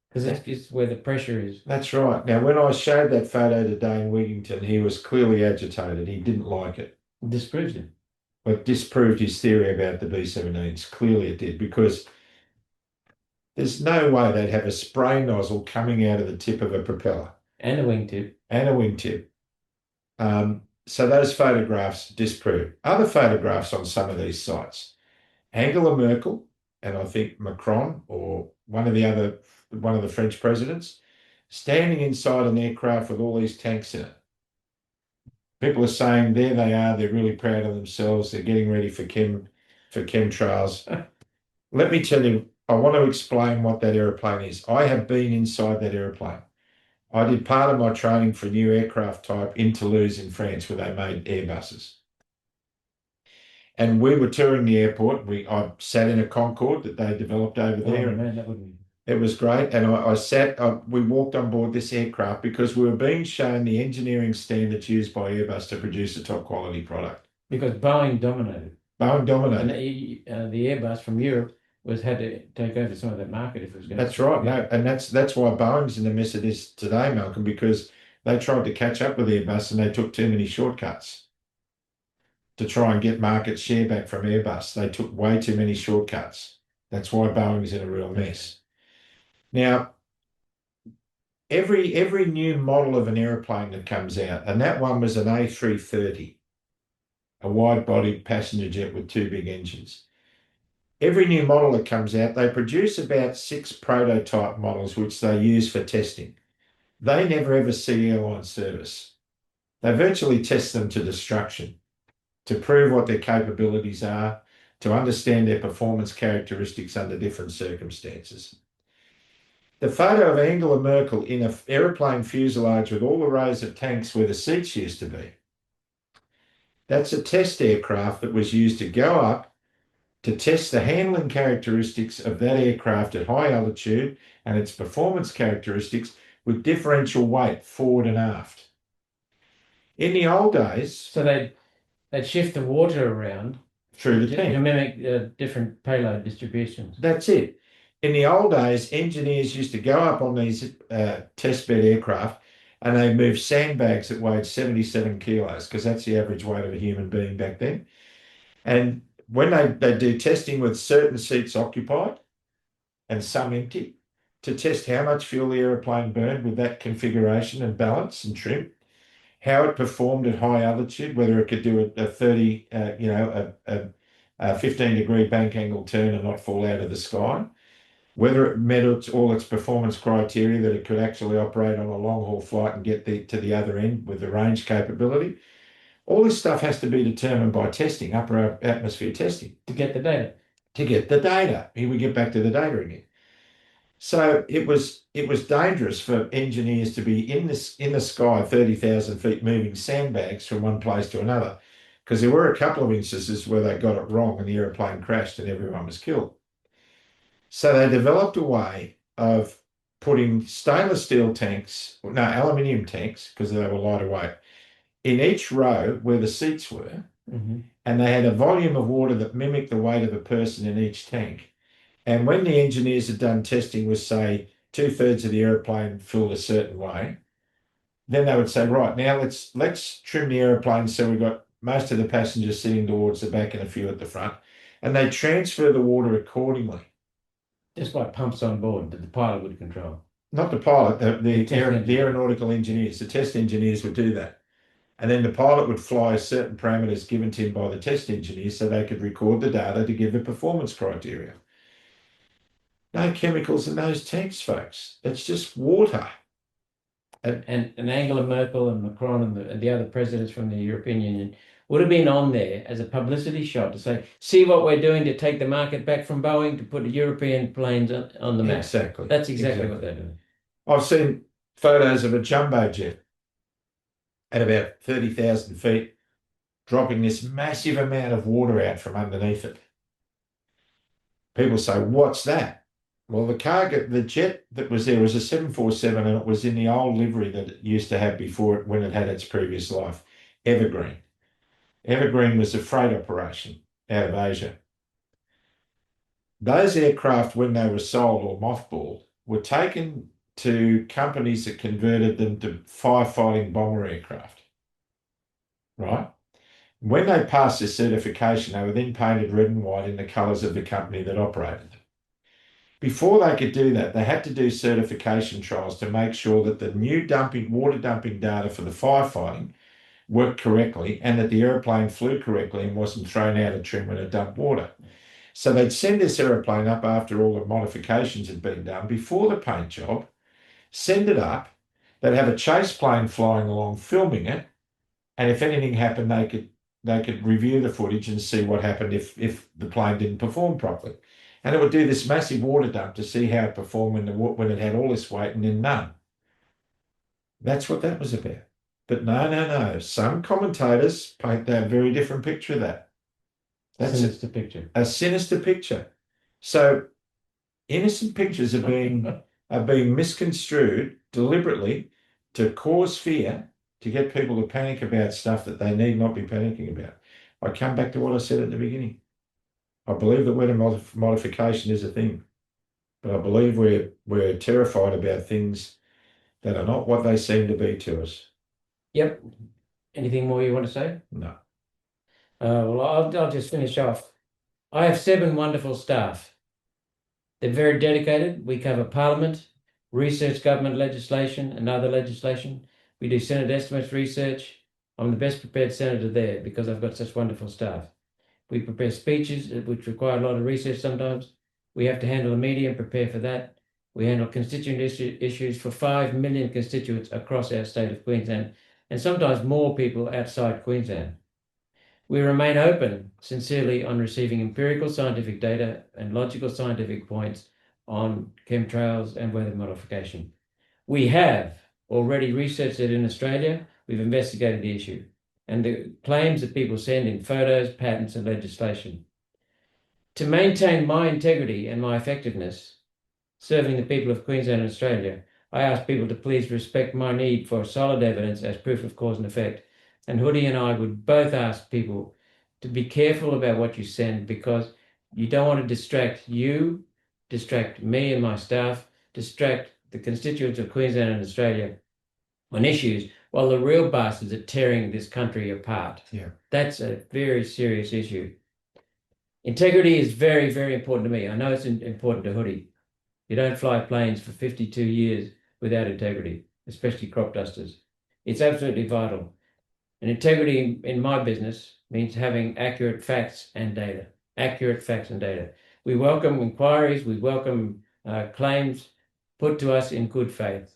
Because that's just where the pressure is. That's right. Now, when I showed that photo to Dane Wigington, he was clearly agitated. He didn't like it. Disproved it. Well, it disproved his theory about the B-17s. Clearly it did, because there's no way they'd have a spray nozzle coming out of the tip of a propeller. And a wingtip. And a wingtip. So those photographs disprove. Other photographs on some of these sites. Angela Merkel and I think Macron or one of the French presidents standing inside an aircraft with all these tanks in it. People are saying there they are, they're really proud of themselves, they're getting ready for chemtrails. Let me tell you, I want to explain what that aeroplane is. I have been inside that aeroplane. I did part of my training for a new aircraft type in Toulouse in France where they made Airbuses. And we were touring the airport. I sat in a Concorde that they developed over Oh there, and man, that would be. it was great. And we walked on board this aircraft because we were being shown the engineering standards used by Airbus to produce a top quality product. Because Boeing dominated. Boeing And dominated. the Airbus from Europe had to take over some of that market if it was going That's to. right. Yeah. No, and that's why Boeing's in the mess of this today, Malcolm, because they tried to catch up with Airbus and they took too many shortcuts to try and get market share back from Airbus. They took way too many shortcuts. That's why Boeing's in a real mess. Now, every new model of an airplane that comes out, and that one was an A330, a wide-bodied passenger jet with two big engines. Every new model that comes out, they produce about 6 prototype models which they use for testing. They never ever see airline service. They virtually test them to destruction to prove what their capabilities are, to understand their performance characteristics under different circumstances. The photo of Angela Merkel in an aeroplane fuselage with all the rows of tanks where the seats used to be, that's a test aircraft that was used to go up to test the handling characteristics of that aircraft at high altitude and its performance characteristics with differential weight forward and aft. In the old days, So they'd shift the water around through the to tank. mimic different payload distributions. That's it. In the old days, engineers used to go up on these test bed aircraft and they move sandbags that weighed 77 kilos because that's the average weight of a human being back then. And when they do testing with certain seats occupied and some empty to test how much fuel the aeroplane burned with that configuration and balance and trim, how it performed at high altitude, whether it could do a 30, a 15-degree bank angle turn and not fall out of the sky, whether it met all its performance criteria that it could actually operate on a long-haul flight and get to the other end with the range capability. All this stuff has to be determined by testing, upper atmosphere testing. To get the data. To get the data. Here we get back to the data again. So it was dangerous for engineers to be in the sky 30,000 feet moving sandbags from one place to another, because there were a couple of instances where they got it wrong and the airplane crashed and everyone was killed. So they developed a way of putting stainless steel tanks, no, aluminium tanks, because they were lighter weight, in each row where the seats were, and they had a volume of water that mimicked the weight of a person in each tank. And when the engineers had done testing with, say, 2/3 of the airplane filled a certain way, then they would say, right, now let's trim the airplane so we've got most of the passengers sitting towards the back and a few at the front, and they transfer the water accordingly. Just like pumps on board that the pilot would control. Not the pilot, the engineer. aeronautical engineers, the test engineers would do that. And then the pilot would fly certain parameters given to him by the test engineers so they could record the data to give the performance criteria. No chemicals in those tanks, folks. It's just water. And Angela Merkel and Macron and the other presidents from the European Union would have been on there as a publicity shot to say, see what we're doing to take the market back from Boeing to put European planes on the map. Exactly. That's exactly what they're doing. I've seen photos of a jumbo jet at about 30,000 feet dropping this massive amount of water out from underneath it. People say, what's that? Well, the jet that was there was a 747 and it was in the old livery that it used to have before when it had its previous life, Evergreen. Evergreen was a freight operation out of Asia. Those aircraft, when they were sold or mothballed, were taken to companies that converted them to firefighting bomber aircraft, right? When they passed this certification, they were then painted red and white in the colours of the company that operated them. Before they could do that, they had to do certification trials to make sure that the new water dumping data for the firefighting worked correctly and that the airplane flew correctly and wasn't thrown out of trim when it dumped water. So they'd send this airplane up after all the modifications had been done before the paint job, send it up, they'd have a chase plane flying along filming it, and if anything happened, they could review the footage and see what happened if the plane didn't perform properly. And it would do this massive water dump to see how it performed when it had all this weight and then none. That's what that was about. But no. Some commentators paint that very different picture of that. That's Sinister picture. a sinister picture. So innocent pictures are being misconstrued deliberately to cause fear, to get people to panic about stuff that they need not be panicking about. I come back to what I said at the beginning. I believe that weather modification is a thing, but I believe we're terrified about things that are not what they seem to be to us. Yep. Anything more you want to say? No. Well, I'll just finish off. I have 7 wonderful staff. They're very dedicated. We cover Parliament, research government legislation and other legislation. We do Senate estimates research. I'm the best prepared senator there because I've got such wonderful staff. We prepare speeches which require a lot of research sometimes. We have to handle the media and prepare for that. We handle constituent issues for 5 million constituents across our state of Queensland and sometimes more people outside Queensland. We remain open, sincerely, on receiving empirical scientific data and logical scientific points on chemtrails and weather modification. We have already researched it in Australia. We've investigated the issue and the claims that people send in photos, patents, and legislation. To maintain my integrity and my effectiveness, serving the people of Queensland and Australia, I ask people to please respect my need for solid evidence as proof of cause and effect. And Hoody and I would both ask people to be careful about what you send because you don't want to distract you, distract me and my staff, distract the constituents of Queensland and Australia on issues while the real bastards are tearing this country apart. Yeah. That's a very serious issue. Integrity is very, very important to me. I know it's important to Hoody. You don't fly planes for 52 years without integrity, especially crop dusters. It's absolutely vital. And integrity in my business means having accurate facts and data. Accurate facts and data. We welcome inquiries. We welcome claims put to us in good faith.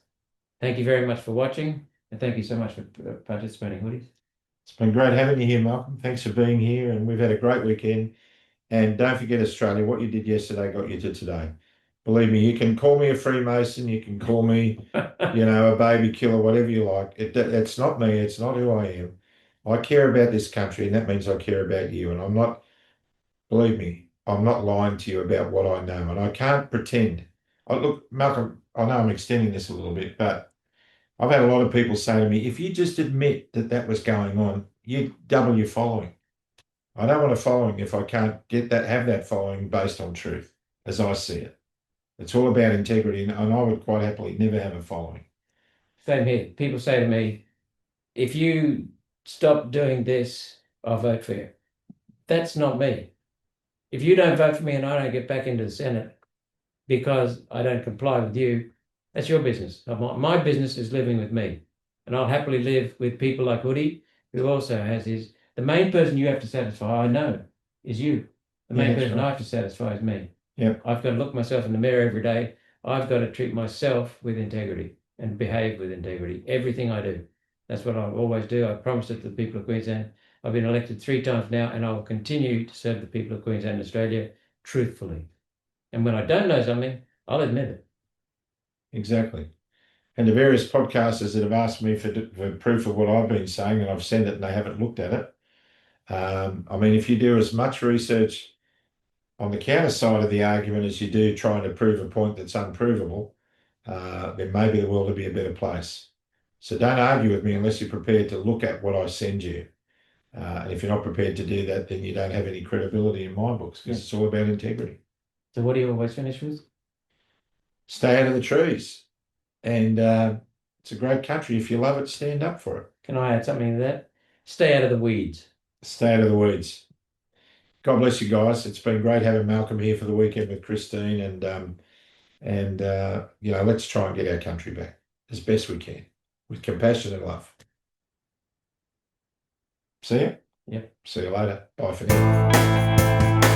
Thank you very much for watching. And thank you so much for participating, Hoody. It's been great having you here, Malcolm. Thanks for being here. And we've had a great weekend. And don't forget, Australia, what you did yesterday got you to today. Believe me, you can call me a Freemason. You can call me, a baby killer, whatever you like. It's not me. It's not who I am. I care about this country, and that means I care about you. And believe me, I'm not lying to you about what I know. And I can't pretend. Look, Malcolm, I know I'm extending this a little bit, but I've had a lot of people say to me, if you just admit that that was going on, you double your following. I don't want a following if I can't have that following based on truth, as I see it. It's all about integrity, and I would quite happily never have a following. Same here. People say to me, if you stop doing this, I'll vote for you. That's not me. If you don't vote for me and I don't get back into the Senate because I don't comply with you, that's your business. My business is living with me, and I'll happily live with people like Hoody, who also has his. The main person you have to satisfy, I know, is you. The main person I have to satisfy is me. Yep. I've got to look myself in the mirror every day. I've got to treat myself with integrity and behave with integrity. Everything I do. That's what I'll always do. I promised it to the people of Queensland. I've been elected 3 times now, and I will continue to serve the people of Queensland and Australia truthfully. And when I don't know something, I'll admit it. Exactly. And the various podcasters that have asked me for proof of what I've been saying, and I've sent it and they haven't looked at it. If you do as much research on the counter side of the argument as you do trying to prove a point that's unprovable, then maybe the world will be a better place. So don't argue with me unless you're prepared to look at what I send you. And if you're not prepared to do that, then you don't have any credibility in my books because it's all about integrity. So what do you always finish with? Stay out of the trees. And it's a great country. If you love it, stand up for it. Can I add something to that? Stay out of the weeds. Stay out of the weeds. God bless you guys. It's been great having Malcolm here for the weekend with Christine, and let's try and get our country back as best we can with compassion and love. See you. Yep. See you later. Bye for now.